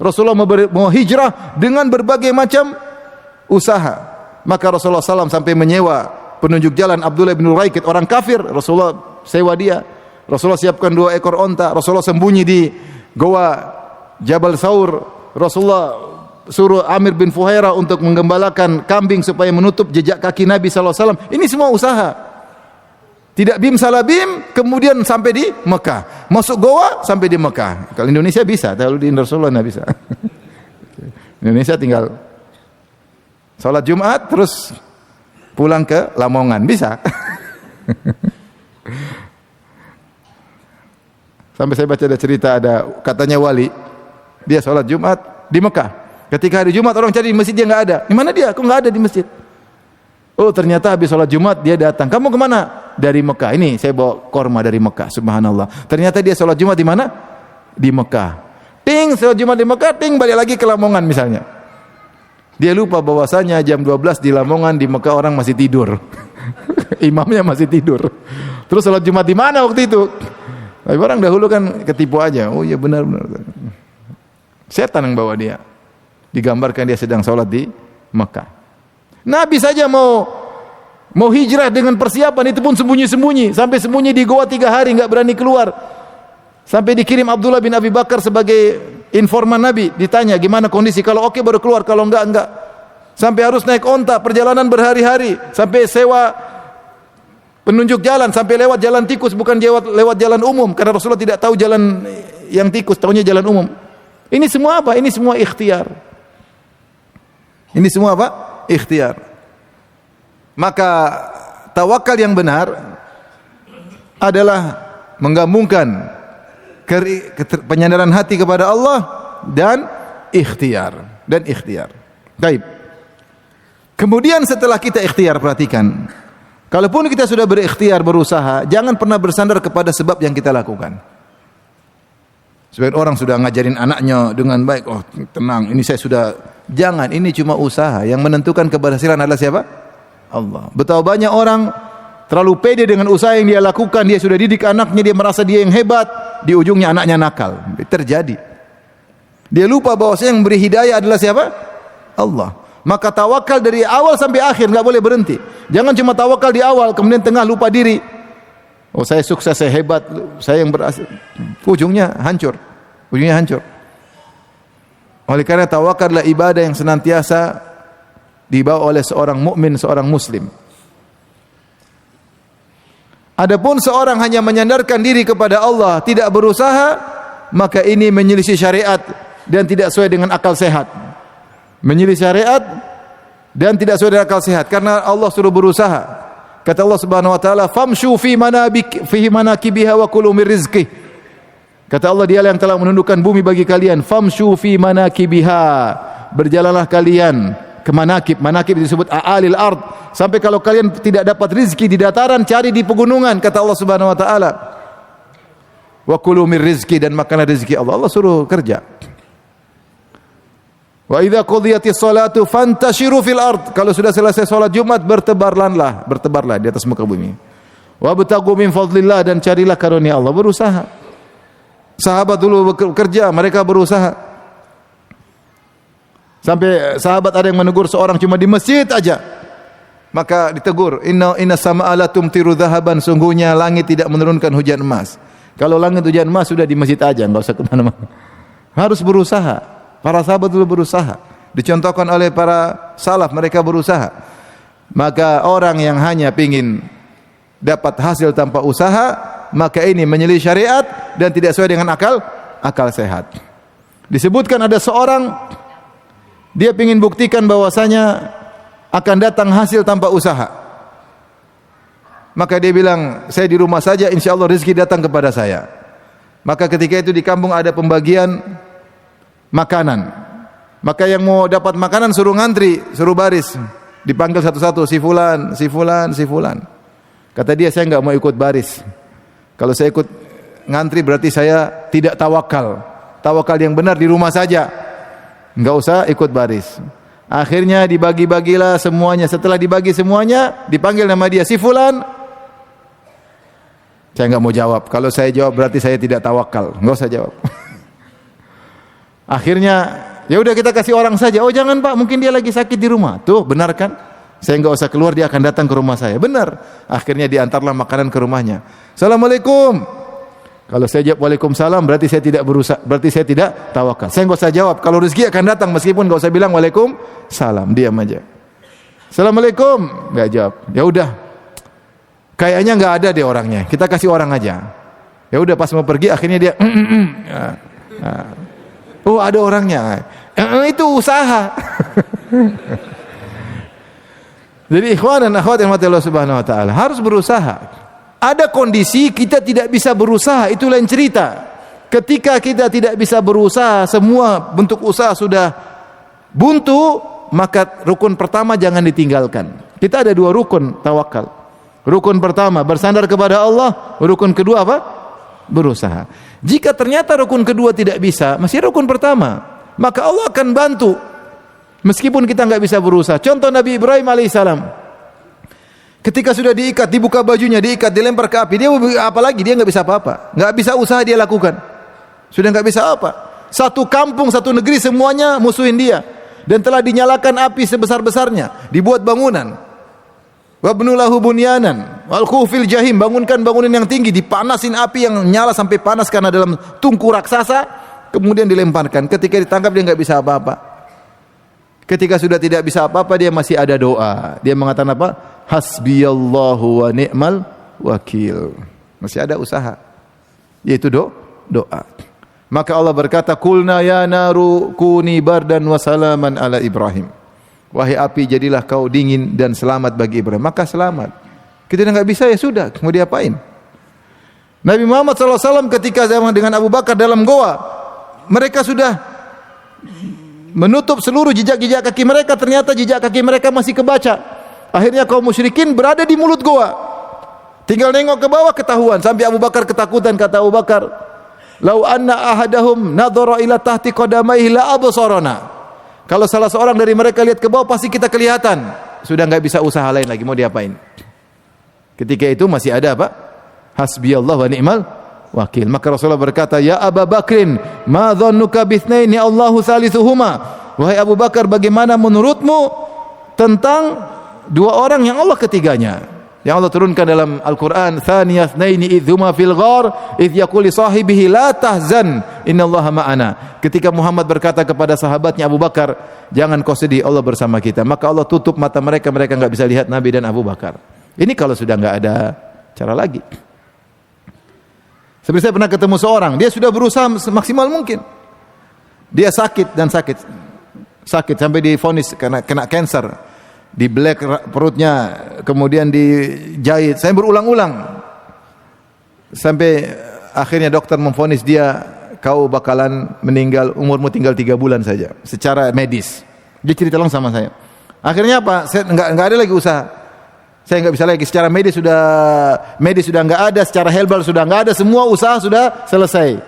Rasulullah mau hijrah dengan berbagai macam usaha. Maka Rasulullah SAW sampai menyewa penunjuk jalan Abdullah bin Uraikid, orang kafir. Rasulullah sewa dia. Rasulullah siapkan 2 ekor onta. Rasulullah sembunyi di goa Jabal Saur. Rasulullah suruh Amir bin Fuhairah untuk menggembalakan kambing supaya menutup jejak kaki Nabi SAW. Ini semua usaha. Tidak bim salah bim, kemudian sampai di Mekah. Masuk goa sampai di Mekah. Kalau Indonesia bisa, kalau di Rasulullah tidak bisa. Indonesia tinggal salat Jumat terus pulang ke Lamongan, bisa. Sampai saya baca ada cerita, ada katanya wali, dia sholat Jumat di Mekah. Ketika hari Jumat orang cari di masjid, dia nggak ada. Di mana dia? Kok nggak ada di masjid? Oh, ternyata habis sholat Jumat dia datang. Kamu kemana? Dari Mekah. Ini saya bawa korma dari Mekah. Subhanallah. Ternyata dia sholat Jumat di mana? Di Mekah. Ting, sholat Jumat di Mekah, ting balik lagi ke Lamongan misalnya. Dia lupa bahwasanya jam 12 di Lamongan, di Mekah orang masih tidur. Imamnya masih tidur. Terus sholat Jumat di mana waktu itu? Tapi orang dahulu kan ketipu aja. Oh iya benar-benar. Setan yang bawa dia. Digambarkan dia sedang sholat di Mekah. Nabi saja mau hijrah dengan persiapan, itu pun sembunyi-sembunyi. Sampai sembunyi di goa 3 hari, enggak berani keluar. Sampai dikirim Abdullah bin Abi Bakar sebagai informan Nabi. Ditanya gimana kondisi, kalau oke baru keluar, kalau enggak. Sampai harus naik onta, perjalanan berhari-hari. Sampai sewa penunjuk jalan, sampai lewat jalan tikus, bukan lewat jalan umum, karena Rasulullah tidak tahu jalan yang tikus, tahunya jalan umum. Ini semua apa? Ini semua ikhtiar. Ini semua apa? Ikhtiar. Maka tawakal yang benar adalah menggabungkan penyandaran hati kepada Allah dan ikhtiar. Baik. Kemudian setelah kita ikhtiar, perhatikan. Kalaupun kita sudah berikhtiar, berusaha, jangan pernah bersandar kepada sebab yang kita lakukan. Sebagian orang sudah ngajarin anaknya dengan baik, oh tenang, ini saya sudah, jangan, ini cuma usaha. Yang menentukan keberhasilan adalah siapa? Allah. Betapa banyak orang terlalu pede dengan usaha yang dia lakukan, dia sudah didik anaknya, dia merasa dia yang hebat, di ujungnya anaknya nakal. Terjadi. Dia lupa bahwasanya yang beri hidayah adalah siapa? Allah. Maka tawakal dari awal sampai akhir, enggak boleh berhenti. Jangan cuma tawakal di awal, kemudian tengah lupa diri. Oh saya sukses, saya hebat, saya yang berhasil. Ujungnya hancur. Oleh karena tawakal adalah ibadah yang senantiasa dibawa oleh seorang mukmin, seorang muslim. Adapun seorang hanya menyandarkan diri kepada Allah, tidak berusaha, maka ini menyelisih syariat dan tidak sesuai dengan akal sehat. Menyelisih syariat dan tidak sesuai dengan akal sehat, karena Allah suruh berusaha. Kata Allah Subhanahu wa taala, "Famshu fi manakibiha wa kulu min rizqih." Kata Allah, Dialah yang telah menundukkan bumi bagi kalian. Famshu fi manakibiha. Berjalanlah kalian ke manakib. Manakib disebut a'alil ard. Sampai kalau kalian tidak dapat rizki di dataran, cari di pegunungan, kata Allah Subhanahu wa taala. Wa kulu min rizqi, dan makanlah rezeki Allah. Allah suruh kerja. Wa idza qudiyatis salatu fantashiru fil ard. Kalau sudah selesai salat Jumat, bertebarlah di atas muka bumi. Wa btaghu min fadlillah, dan carilah karunia Allah. Berusaha. Sahabat dulu bekerja, mereka berusaha. Sampai sahabat ada yang menegur seorang cuma di masjid aja. Maka ditegur, inna sama'a la tumtiru dhahaban, sungguhnya langit tidak menurunkan hujan emas. Kalau langit hujan emas sudah di masjid aja, enggak usah ke mana-mana. Harus berusaha. Para sahabat dulu berusaha. Dicontohkan oleh para salaf, mereka berusaha. Maka orang yang hanya pingin dapat hasil tanpa usaha, maka ini menyelisih syariat dan tidak sesuai dengan akal sehat. Disebutkan ada seorang, dia pingin buktikan bahwasanya akan datang hasil tanpa usaha. Maka dia bilang, saya di rumah saja, insya Allah rezeki datang kepada saya. Maka ketika itu di kampung ada pembagian makanan. Maka yang mau dapat makanan suruh ngantri, suruh baris. Dipanggil satu-satu, si fulan. Kata dia, saya enggak mau ikut baris. Kalau saya ikut ngantri berarti saya tidak tawakal. Tawakal yang benar di rumah saja. enggak usah ikut baris. Akhirnya dibagi-bagilah semuanya. Setelah dibagi semuanya, dipanggil nama dia, si fulan. Saya enggak mau jawab. Kalau saya jawab berarti saya tidak tawakal. Enggak usah jawab. Akhirnya, ya udah kita kasih orang saja. Oh jangan Pak, mungkin dia lagi sakit di rumah. Tuh, benar kan? Saya enggak usah keluar, dia akan datang ke rumah saya. Benar. Akhirnya diantarlah makanan ke rumahnya. Assalamualaikum. Kalau saya jawab waalaikumsalam berarti saya tidak berusaha, berarti saya tidak tawakal. Saya enggak usah jawab. Kalau rezeki akan datang meskipun enggak usah bilang waalaikumsalam, diam aja. Assalamualaikum, enggak jawab. Ya udah. Kayaknya enggak ada deh orangnya. Kita kasih orang aja. Ya udah pas mau pergi akhirnya dia oh, ada orangnya. Itu usaha. Jadi ikhwan dan akhwat yang Allah Subhanahu wa taala harus berusaha. Ada kondisi kita tidak bisa berusaha, itu lain cerita. Ketika kita tidak bisa berusaha, semua bentuk usaha sudah buntu, maka rukun pertama jangan ditinggalkan. Kita ada dua rukun tawakal. Rukun pertama bersandar kepada Allah, rukun kedua apa? Berusaha. Jika ternyata rukun kedua tidak bisa, masih rukun pertama, maka Allah akan bantu. Meskipun kita enggak bisa berusaha. Contoh Nabi Ibrahim alaihissalam. Ketika sudah diikat, dibuka bajunya, diikat, dilempar ke api, dia apalagi dia enggak bisa apa-apa. Enggak bisa usaha dia lakukan. Sudah enggak bisa apa. Satu kampung, satu negeri semuanya musuhin dia. Dan telah dinyalakan api sebesar-besarnya, dibuat bangunan. Wabnu lahu bunyanan walqu fil jahim, bangunkan bangunan yang tinggi, dipanasin api yang nyala sampai panas karena dalam tungku raksasa, kemudian dilemparkan. Ketika ditangkap dia enggak bisa apa-apa. Ketika sudah tidak bisa apa-apa, dia masih ada doa. Dia mengatakan apa? Hasbiyallahu wa ni'mal wakil. Masih ada usaha. Yaitu doa. Maka Allah berkata, "Qulna ya naru kuni bardan wa salaman ala Ibrahim." Wahai api, jadilah kau dingin dan selamat bagi Ibrahim. Maka selamat. Kita enggak bisa, ya sudah, mau diapain? Nabi Muhammad SAW ketika zaman dengan Abu Bakar dalam goa, mereka sudah menutup seluruh jejak-jejak kaki mereka, ternyata jejak kaki mereka masih kebaca. Akhirnya kaum musyrikin berada di mulut goa. Tinggal nengok ke bawah ketahuan. Sampai Abu Bakar ketakutan, kata Abu Bakar, "Lau anna ahadahum nadhara ila tahti qadamaihi la absarana." Kalau salah seorang dari mereka lihat ke bawah pasti kita kelihatan. Sudah enggak bisa usaha lain lagi, mau diapain? Ketika itu masih ada apa? Hasbiyallah wa ni'mal wakil. Maka Rasulullah berkata, "Ya Abu Bakrin, ma dhannuka bitsnaini Allahu thalithuhuma?" Wahai Abu Bakar, bagaimana menurutmu tentang dua orang yang Allah ketiganya? Yang Allah turunkan dalam Al-Quran, "Thaniyasnaini idhuma fil ghar idh yaqulu li sahibihi la tahzan innallaha ma'ana." Ketika Muhammad berkata kepada sahabatnya Abu Bakar, "Jangan kau sedih, Allah bersama kita." Maka Allah tutup mata mereka, mereka enggak bisa lihat Nabi dan Abu Bakar. Ini kalau sudah enggak ada cara lagi. Seperti saya pernah ketemu seorang, dia sudah berusaha semaksimal mungkin. Dia sakit sampai divonis kena kanker. Di black perutnya, kemudian dijahit. Saya berulang-ulang sampai akhirnya dokter memvonis dia, "Kau bakalan meninggal, umurmu tinggal 3 bulan saja." Secara medis. Dia cerita langsung sama saya. Akhirnya apa? Saya enggak ada lagi usaha. Saya enggak bisa lagi, secara medis sudah enggak ada, secara herbal sudah enggak ada, semua usaha sudah selesai.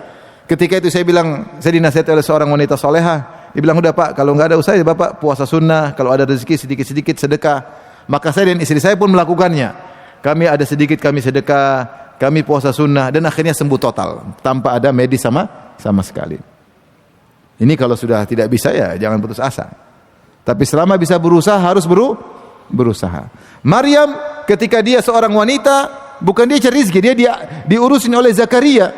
Ketika itu saya bilang, saya dinasihati oleh seorang wanita salehah. Dia bilang, "Udah Pak, kalau enggak ada usaha ya Bapak puasa sunnah, kalau ada rezeki sedikit-sedikit sedekah." Maka saya dan istri saya pun melakukannya. Kami ada sedikit, kami sedekah, kami puasa sunnah, dan akhirnya sembuh total tanpa ada medis sama sekali. Ini kalau sudah tidak bisa ya jangan putus asa. Tapi selama bisa berusaha harus berusaha. Maryam ketika dia seorang wanita, bukan dia cari rezeki, dia diurusin oleh Zakaria,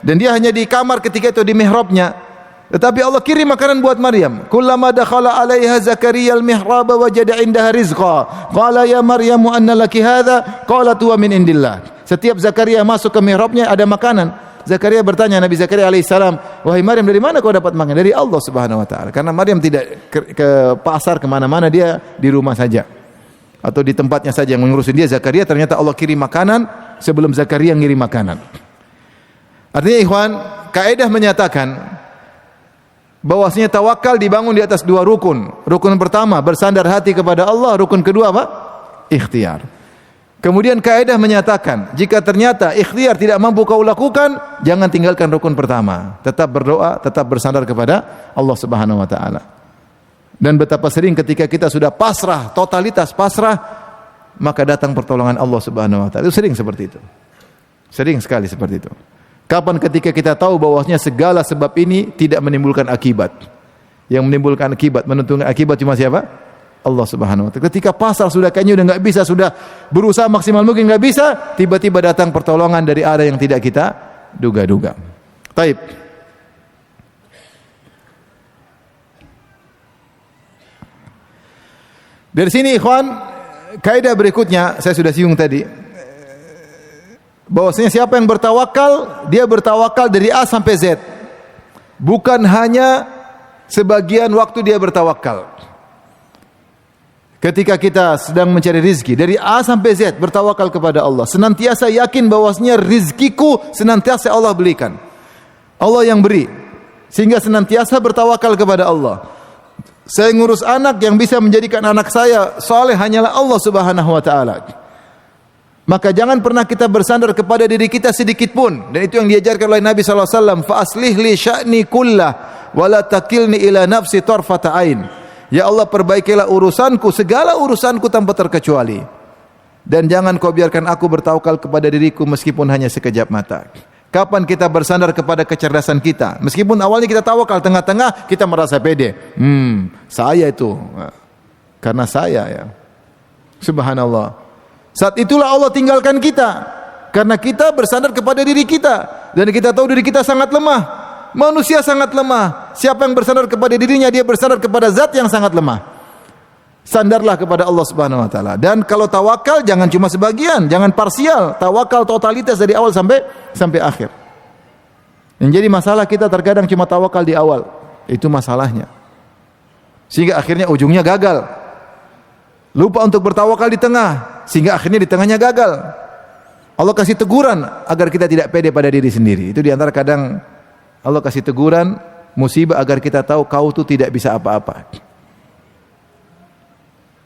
dan dia hanya di kamar ketika itu di mihrabnya. Tetapi Allah kirim makanan buat Maryam. Kullama dakhala 'alaiha Zakaria al-mihrab wajada 'indaha rizqa. Qala ya Maryam anna laki hadha? Qalat huwa min indillah. Setiap Zakaria masuk ke mihrabnya ada makanan. Zakaria bertanya Nabi Zakaria alaihissalam, "Wahai Maryam, dari mana kau dapat makanan?" "Dari Allah Subhanahu wa taala." Karena Maryam tidak ke pasar kemana mana, dia di rumah saja atau di tempatnya saja yang mengurusin dia. Zakaria ternyata Allah kirim makanan sebelum Zakaria ngirim makanan. Artinya ikhwan, kaidah menyatakan bahwasanya tawakal dibangun di atas dua rukun. Rukun pertama bersandar hati kepada Allah, rukun kedua apa? Ikhtiar. Kemudian kaidah menyatakan, jika ternyata ikhtiar tidak mampu kau lakukan, jangan tinggalkan rukun pertama. Tetap berdoa, tetap bersandar kepada Allah Subhanahu wa taala. Dan betapa sering ketika kita sudah pasrah, totalitas pasrah, maka datang pertolongan Allah Subhanahu wa taala. Itu sering seperti itu. Sering sekali seperti itu. Kapan ketika kita tahu bahwasanya segala sebab ini tidak menimbulkan akibat. Yang menimbulkan akibat, menentukan akibat cuma siapa? Allah Subhanahu wa taala. Ketika pasrah sudah kayaknya udah enggak bisa, sudah berusaha maksimal mungkin enggak bisa, tiba-tiba datang pertolongan dari arah yang tidak kita duga-duga. Taib. Dari sini ikhwan, kaidah berikutnya saya sudah singgung tadi. Bahwasanya siapa yang bertawakal, dia bertawakal dari A sampai Z. Bukan hanya sebagian waktu dia bertawakal. Ketika kita sedang mencari rizki, dari A sampai Z bertawakal kepada Allah. Senantiasa yakin bahwasanya rizkiku senantiasa Allah berikan. Allah yang beri. Sehingga senantiasa bertawakal kepada Allah. Saya ngurus anak, yang bisa menjadikan anak saya saleh hanyalah Allah Subhanahu wa taala. Maka jangan pernah kita bersandar kepada diri kita sedikit pun. Dan itu yang diajarkan oleh Nabi sallallahu alaihi wasallam, fa aslih li sya'ni kullah wa la takilni ila nafsi tarfata ain. Ya Allah, perbaikilah urusanku, segala urusanku tanpa terkecuali. Dan jangan kau biarkan aku bertawakal kepada diriku meskipun hanya sekejap mata. Kapan kita bersandar kepada kecerdasan kita? Meskipun awalnya kita tawakal, tengah-tengah kita merasa pede. Saya itu. Karena saya ya. Subhanallah. Saat itulah Allah tinggalkan kita. Karena kita bersandar kepada diri kita. Dan kita tahu diri kita sangat lemah. Manusia sangat lemah. Siapa yang bersandar kepada dirinya, dia bersandar kepada zat yang sangat lemah. Sandarlah kepada Allah Subhanahu wa taala. Dan kalau tawakal jangan cuma sebagian, jangan parsial. Tawakal totalitas dari awal sampai akhir. Yang jadi masalah kita terkadang cuma tawakal di awal. Itu masalahnya. Sehingga akhirnya ujungnya gagal. Lupa untuk bertawakal di tengah, sehingga akhirnya di tengahnya gagal. Allah kasih teguran agar kita tidak pede pada diri sendiri. Itu di antara kadang Allah kasih teguran, musibah agar kita tahu kau itu tidak bisa apa-apa.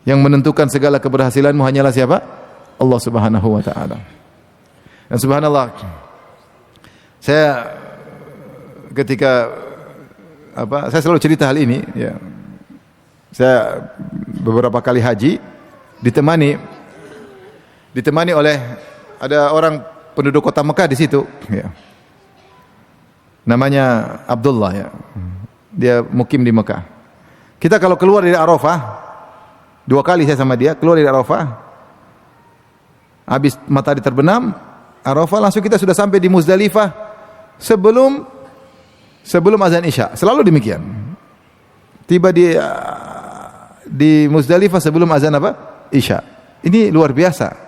Yang menentukan segala keberhasilanmu hanyalah siapa? Allah Subhanahu wa taala. Dan subhanallah, saya ketika saya selalu cerita hal ini ya. Saya beberapa kali haji ditemani oleh ada orang penduduk kota Mekah di situ ya. Namanya Abdullah ya. Dia mukim di Mekah. Kita kalau keluar dari Arafah, 2 kali saya sama dia keluar dari Arafah. Habis matahari terbenam, Arafah langsung kita sudah sampai di Muzdalifah sebelum azan Isya. Selalu demikian. Tiba di Muzdalifah sebelum azan Isya. Ini luar biasa.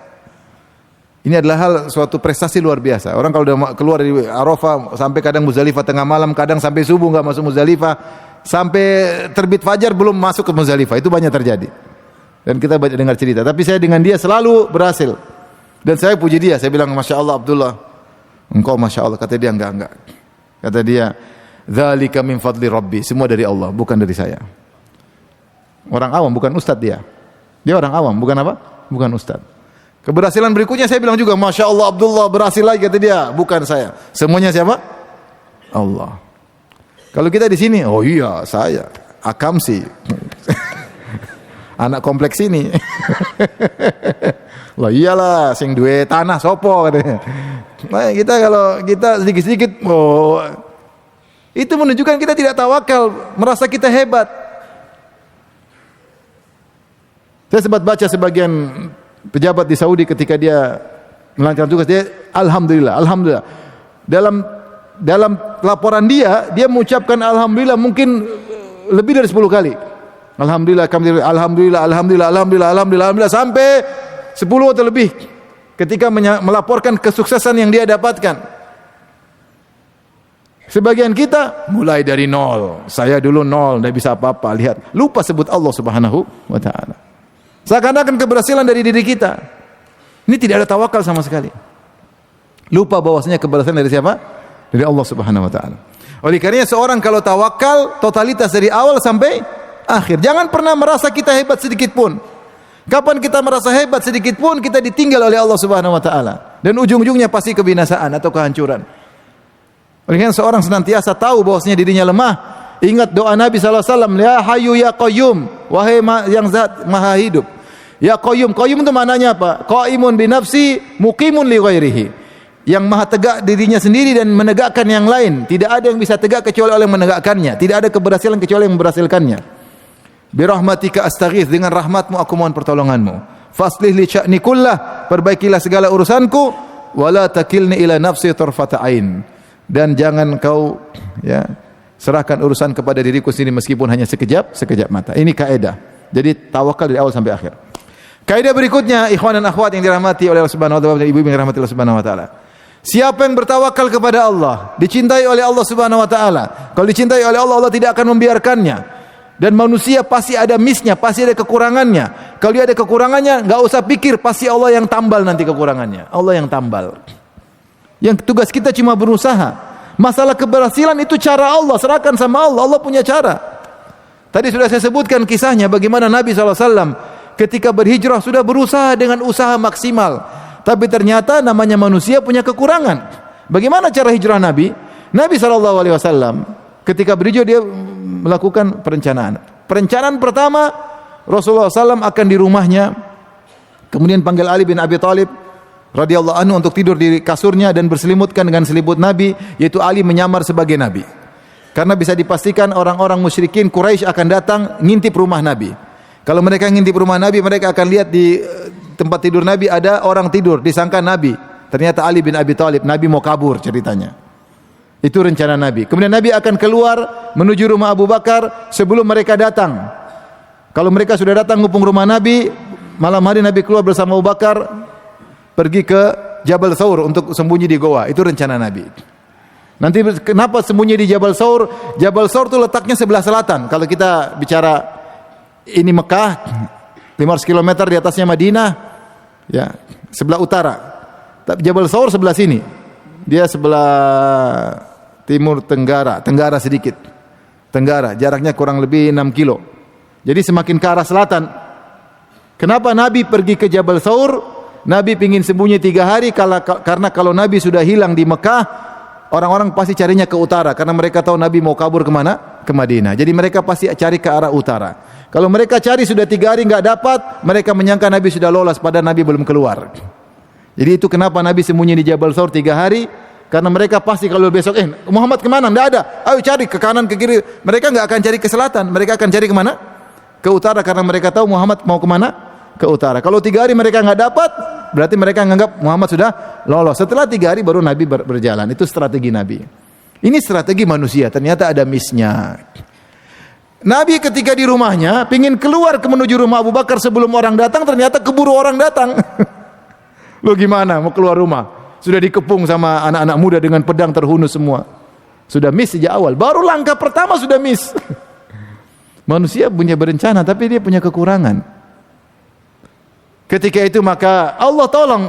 Ini adalah hal suatu prestasi luar biasa. Orang kalau sudah keluar dari Arafah sampai kadang Muzdalifah tengah malam, kadang sampai subuh enggak masuk Muzdalifah, sampai terbit fajar belum masuk ke Muzdalifah. Itu banyak terjadi. Dan kita banyak dengar cerita. Tapi saya dengan dia selalu berhasil. Dan saya puji dia. Saya bilang, Masya Allah Abdullah, engkau Masya Allah. Kata dia, enggak. Kata dia, dzalika min fadli Rabbi. Semua dari Allah, bukan dari saya. Orang awam, bukan ustadz dia. Dia orang awam, bukan apa? Bukan ustadz. Keberhasilan berikutnya saya bilang juga, Masya Allah Abdullah berhasil lagi, kata dia. Bukan saya. Semuanya siapa? Allah. Kalau kita di sini, oh iya saya. Akam sih. Anak kompleks ini. Lah iyalah, sing duwe tanah sopo katanya. Nah, kita kalau kita sedikit-sedikit, itu menunjukkan kita tidak tawakal, merasa kita hebat. Saya sempat baca sebagian pejabat di Saudi ketika dia melancarkan tugas, dia alhamdulillah. Dalam laporan dia mengucapkan alhamdulillah mungkin lebih dari 10 kali. Alhamdulillah sampai 10 atau lebih ketika melaporkan kesuksesan yang dia dapatkan. Sebagian kita mulai dari nol. Saya dulu nol, tidak bisa apa-apa. Lihat, lupa sebut Allah Subhanahu wa taala. Seakan-akan keberhasilan dari diri kita. Ini tidak ada tawakal sama sekali. Lupa bahwasanya keberhasilan dari siapa? Dari Allah Subhanahu wa taala. Oleh karenanya seorang kalau tawakal totalitas dari awal sampai akhir. Jangan pernah merasa kita hebat sedikit pun. Kapan kita merasa hebat sedikit pun kita ditinggal oleh Allah Subhanahu wa taala dan ujung-ujungnya pasti kebinasaan atau kehancuran. Oleh karena seorang senantiasa tahu bahwasanya dirinya lemah, ingat doa Nabi sallallahu alaihi wasallam, ya hayyu ya qayyum, wahai yang zat maha hidup. Ya qayyum, qayyum itu maknanya apa? Qaimun bi nafsi muqimun li ghairihi. Yang maha tegak dirinya sendiri dan menegakkan yang lain. Tidak ada yang bisa tegak kecuali oleh yang menegakkannya. Tidak ada keberhasilan kecuali yang memberhasilkannya. Bi rahmatika astaghits, dengan rahmatmu aku mohon pertolonganmu. Faslih li sya'ni kullah, perbaikilah segala urusanku, wala takilni ila nafsi tarfata ain. Dan jangan kau serahkan urusan kepada diriku sendiri meskipun hanya sekejap mata. Ini kaidah. Jadi tawakal dari awal sampai akhir. Kaidah berikutnya, ikhwan dan akhwat yang dirahmati oleh Allah Subhanahu wa taala dan ibu-ibu yang dirahmati Allah Subhanahu wa taala. Siapa yang bertawakal kepada Allah, dicintai oleh Allah Subhanahu wa taala. Kalau dicintai oleh Allah, Allah tidak akan membiarkannya. Dan manusia pasti ada missnya, pasti ada kekurangannya. Kalau dia ada kekurangannya, enggak usah pikir, pasti Allah yang tambal nanti kekurangannya. Allah yang tambal. Yang tugas kita cuma berusaha. Masalah keberhasilan itu cara Allah, serahkan sama Allah. Allah punya cara. Tadi sudah saya sebutkan kisahnya bagaimana Nabi SAW ketika berhijrah sudah berusaha dengan usaha maksimal. Tapi ternyata namanya manusia punya kekurangan. Bagaimana cara hijrah Nabi? Nabi SAW ketika berhijrah dia melakukan perencanaan. Perencanaan pertama, Rasulullah SAW akan di rumahnya, kemudian panggil Ali bin Abi Thalib radhiyallahu anhu untuk tidur di kasurnya dan berselimutkan dengan selimut Nabi, yaitu Ali menyamar sebagai Nabi. Karena bisa dipastikan orang-orang musyrikin Quraisy akan datang ngintip rumah Nabi. Kalau mereka ngintip rumah Nabi, mereka akan lihat di tempat tidur Nabi ada orang tidur, disangka Nabi. Ternyata Ali bin Abi Thalib, Nabi mau kabur ceritanya. Itu rencana Nabi. Kemudian Nabi akan keluar menuju rumah Abu Bakar sebelum mereka datang. Kalau mereka sudah datang ngupung rumah Nabi, malam hari Nabi keluar bersama Abu Bakar pergi ke Jabal Thawr untuk sembunyi di goa. Itu rencana Nabi. Nanti kenapa sembunyi di Jabal Thawr? Jabal Thawr itu letaknya sebelah selatan. Kalau kita bicara ini Mekah, 500 km di atasnya Madinah, ya, sebelah utara. Tapi Jabal Thawr sebelah sini. Dia sebelah timur tenggara sedikit. Tenggara, jaraknya kurang lebih 6 kilo. Jadi semakin ke arah selatan. Kenapa Nabi pergi ke Jabal Thawr? Nabi ingin sembunyi 3 hari karena kalau Nabi sudah hilang di Mekah, orang-orang pasti carinya ke utara karena mereka tahu Nabi mau kabur kemana? Ke Madinah. Jadi mereka pasti cari ke arah utara. Kalau mereka cari sudah 3 hari enggak dapat, mereka menyangka Nabi sudah lolos padahal Nabi belum keluar. Jadi itu kenapa Nabi sembunyi di Jabal Thawr 3 hari, karena mereka pasti kalau besok Muhammad kemana? Enggak ada. Ayo cari ke kanan ke kiri. Mereka enggak akan cari ke selatan, mereka akan cari kemana? Ke utara karena mereka tahu Muhammad mau kemana? Ke utara. Kalau 3 hari mereka enggak dapat, berarti mereka menganggap Muhammad sudah lolos. Setelah 3 hari baru Nabi berjalan. Itu strategi Nabi. Ini strategi manusia. Ternyata ada missnya. Nabi ketika di rumahnya pingin keluar menuju rumah Abu Bakar sebelum orang datang, ternyata keburu orang datang. Lo gimana mau keluar rumah? Sudah dikepung sama anak-anak muda dengan pedang terhunus semua. Sudah miss sejak awal. Baru langkah pertama sudah miss. Manusia punya berencana tapi dia punya kekurangan. Ketika itu maka Allah tolong.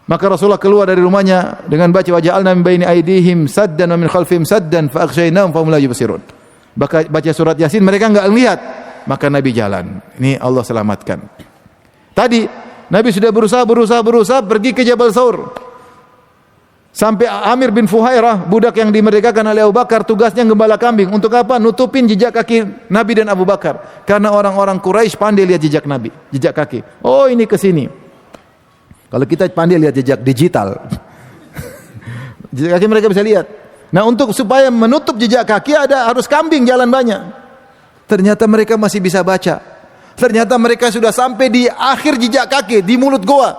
Maka Rasulullah keluar dari rumahnya dengan baca waja'alna min baini aydihim saddan wa min khalfihim saddan fa aghshaynahum fa hum la yubsirun. Baca surat Yasin mereka enggak lihat. Maka Nabi jalan. Ini Allah selamatkan. Tadi Nabi sudah berusaha pergi ke Jabal Thawr. Sampai Amir bin Fuhairah, budak yang dimerdekakan oleh Abu Bakar, tugasnya gembala kambing. Untuk apa? Nutupin jejak kaki Nabi dan Abu Bakar. Karena orang-orang Quraisy pandai lihat jejak Nabi, jejak kaki. Oh, ini ke sini. Kalau kita pandai lihat jejak digital. Jejak kaki mereka bisa lihat. Nah, untuk supaya menutup jejak kaki harus kambing jalan banyak. Ternyata mereka masih bisa baca. Ternyata mereka sudah sampai di akhir jejak kaki, di mulut goa.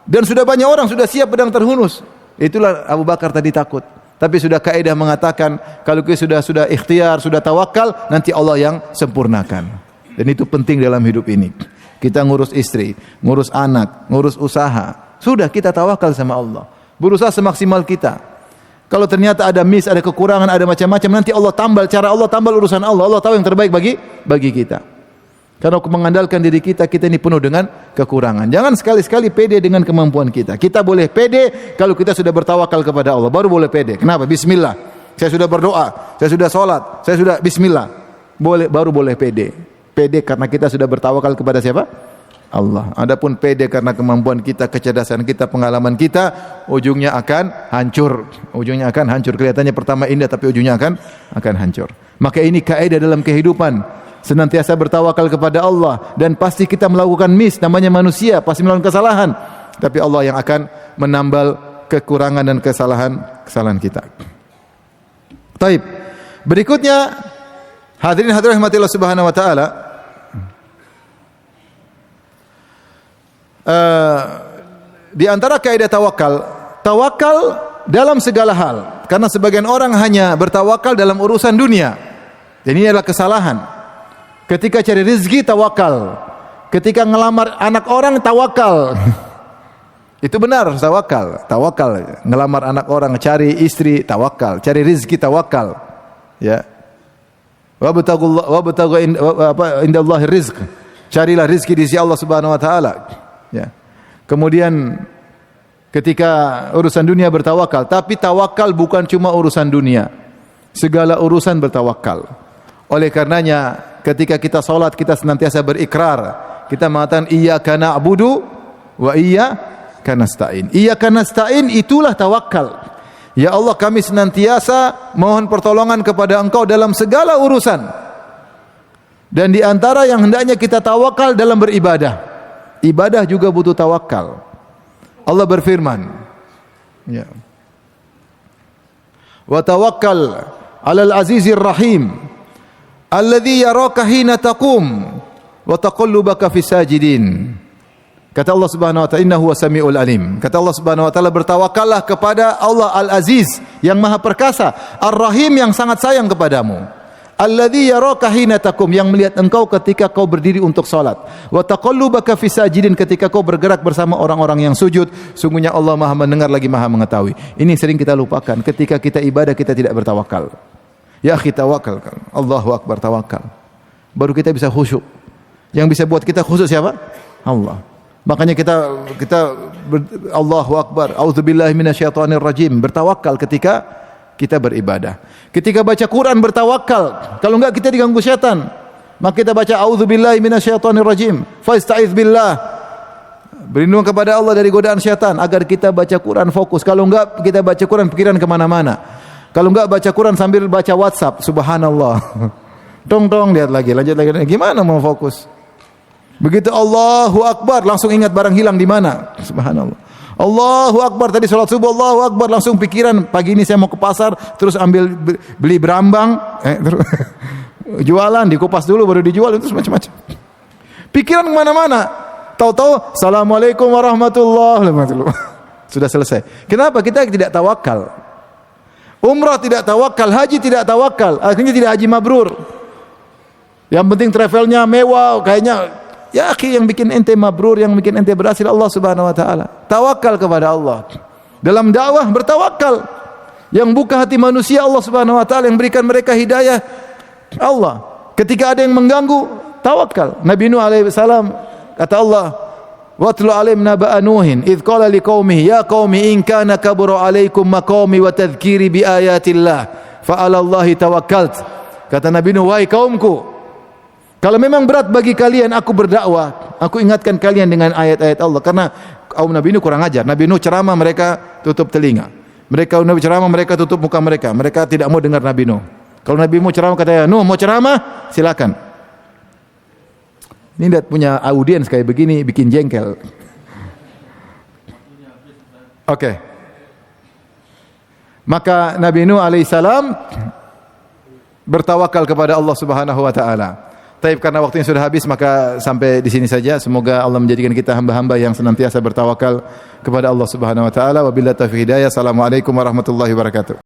Dan sudah banyak orang sudah siap pedang terhunus. Itulah Abu Bakar tadi takut. Tapi sudah kaidah mengatakan kalau kita sudah ikhtiar, sudah tawakal, nanti Allah yang sempurnakan. Dan itu penting dalam hidup ini. Kita ngurus istri, ngurus anak, ngurus usaha. Sudah kita tawakal sama Allah. Berusaha semaksimal kita. Kalau ternyata ada miss, ada kekurangan, ada macam-macam, nanti Allah tambal, cara Allah tambal urusan Allah. Allah tahu yang terbaik bagi kita. Karena mengandalkan diri kita ini penuh dengan kekurangan. Jangan sekali-sekali pede dengan kemampuan kita. Kita boleh pede kalau kita sudah bertawakal kepada Allah. Baru boleh pede. Kenapa? Bismillah. Saya sudah berdoa, saya sudah sholat, saya sudah bismillah. Baru boleh pede. Pede karena kita sudah bertawakal kepada siapa? Allah. Adapun pede karena kemampuan kita, kecerdasan kita, pengalaman kita, ujungnya akan hancur. Ujungnya akan hancur. Kelihatannya pertama indah tapi ujungnya akan hancur. Maka ini kaidah dalam kehidupan. Senantiasa bertawakal kepada Allah, dan pasti kita melakukan namanya manusia, pasti melakukan kesalahan. Tapi Allah yang akan menambal kekurangan dan kesalahan kita. Taib. Berikutnya, hadirin hadirat rahmatillah subhanahu wa ta'ala, di antara kaidah tawakal dalam segala hal. Karena sebagian orang hanya bertawakal dalam urusan dunia. Dan ini adalah kesalahan. Ketika cari rezeki tawakal. Ketika ngelamar anak orang tawakal. Itu benar, tawakal. Ngelamar anak orang, cari istri tawakal, cari rezeki tawakal. Ya. Wabtaghu indallahi rizq. Carilah rezeki di sisi Allah Subhanahu wa taala. Ya. Kemudian ketika urusan dunia bertawakal, tapi tawakal bukan cuma urusan dunia. Segala urusan bertawakal. Oleh karenanya ketika kita salat kita senantiasa berikrar. Kita mengatakan iyyaka na'budu wa iyyaka nasta'in. Iyyaka nasta'in itulah tawakal. Ya Allah, kami senantiasa mohon pertolongan kepada Engkau dalam segala urusan. Dan di antara yang hendaknya kita tawakal dalam beribadah. Ibadah juga butuh tawakal. Allah berfirman, ya. Wa tawakkal 'alal 'azizir rahim alladzi yaraka hina taqum wa taqallubaka fis sajidin. Kata Allah Subhanahu wa taala, innahu wasamiul alim. Kata Allah Subhanahu wa taala, bertawakallah kepada Allah Al-Aziz yang Maha Perkasa, Ar-Rahim yang sangat sayang kepadamu. Alladzi yaraka hina taqum, yang melihat engkau ketika kau berdiri untuk salat. Wa taqallubaka fis sajidin, ketika kau bergerak bersama orang-orang yang sujud. Sungguhnya Allah Maha mendengar lagi Maha mengetahui. Ini sering kita lupakan. Ketika kita ibadah kita tidak bertawakal. Ya akhi, tawakal. Allahu akbar, tawakal. Baru kita bisa khusyuk. Yang bisa buat kita khusyuk siapa? Allah. Makanya kita Allahu akbar, auzubillahi minasyaitonir rajim, bertawakal ketika kita beribadah. Ketika baca Quran bertawakal. Kalau enggak kita diganggu syaitan. Maka kita baca auzubillahi minasyaitonir rajim, fastaiz billah. Berlindung kepada Allah dari godaan syaitan agar kita baca Quran fokus. Kalau enggak kita baca Quran pikiran kemana mana. Kalau enggak baca Quran sambil baca WhatsApp, subhanallah. Tong lihat lagi, lanjut lagi. Gimana mau fokus? Begitu Allahu akbar langsung ingat barang hilang di mana. Subhanallah. Allahu akbar tadi salat subuh, Allahu akbar langsung pikiran pagi ini saya mau ke pasar terus ambil beli berambang, terus jualan dikupas dulu baru dijual, terus macam-macam. Pikiran kemana mana. Tahu-tahu assalamualaikum warahmatullahi wabarakatuh. Sudah selesai. Kenapa kita tidak tawakal? Umrah tidak tawakal, haji tidak tawakal, akhirnya tidak haji mabrur. Yang penting travelnya mewah, kayaknya ya akhi, yang bikin ente mabrur, yang bikin ente berhasil Allah Subhanahu wa taala. Tawakal kepada Allah. Dalam dakwah bertawakal. Yang buka hati manusia Allah Subhanahu wa taala, yang berikan mereka hidayah Allah. Ketika ada yang mengganggu, tawakal. Nabi Nuh alaihi salam kata Allah, "Watlu alaihim naba'a Nuhin idz qala liqaumihi ya qaumi in kana kabura alaikum maqami wa tadhkiri bi ayatillah fa 'ala Allahi tawakkalt." Kata Nabi Nuh, wahai kaumku, kalau memang berat bagi kalian aku berdakwah, aku ingatkan kalian dengan ayat-ayat Allah. Karena kaum Nabi Nuh kurang ajar. Nabi Nuh ceramah, mereka tutup telinga. Nabi ceramah, mereka tutup muka mereka. Mereka tidak mau dengar Nabi Nuh. Kalau Nabi Nuh ceramah, katanya, Nuh mau ceramah? Silakan. Ini tidak punya audiens kayak begini, bikin jengkel. Oke. Maka Nabi Nuh alaihissalam bertawakal kepada Allah Subhanahu wa taala. Taib, karena waktunya sudah habis maka sampai di sini saja. Semoga Allah menjadikan kita hamba-hamba yang senantiasa bertawakal kepada Allah Subhanahu wa taala. Wabillahi taufiq hidayah. Assalamualaikum warahmatullahi wabarakatuh.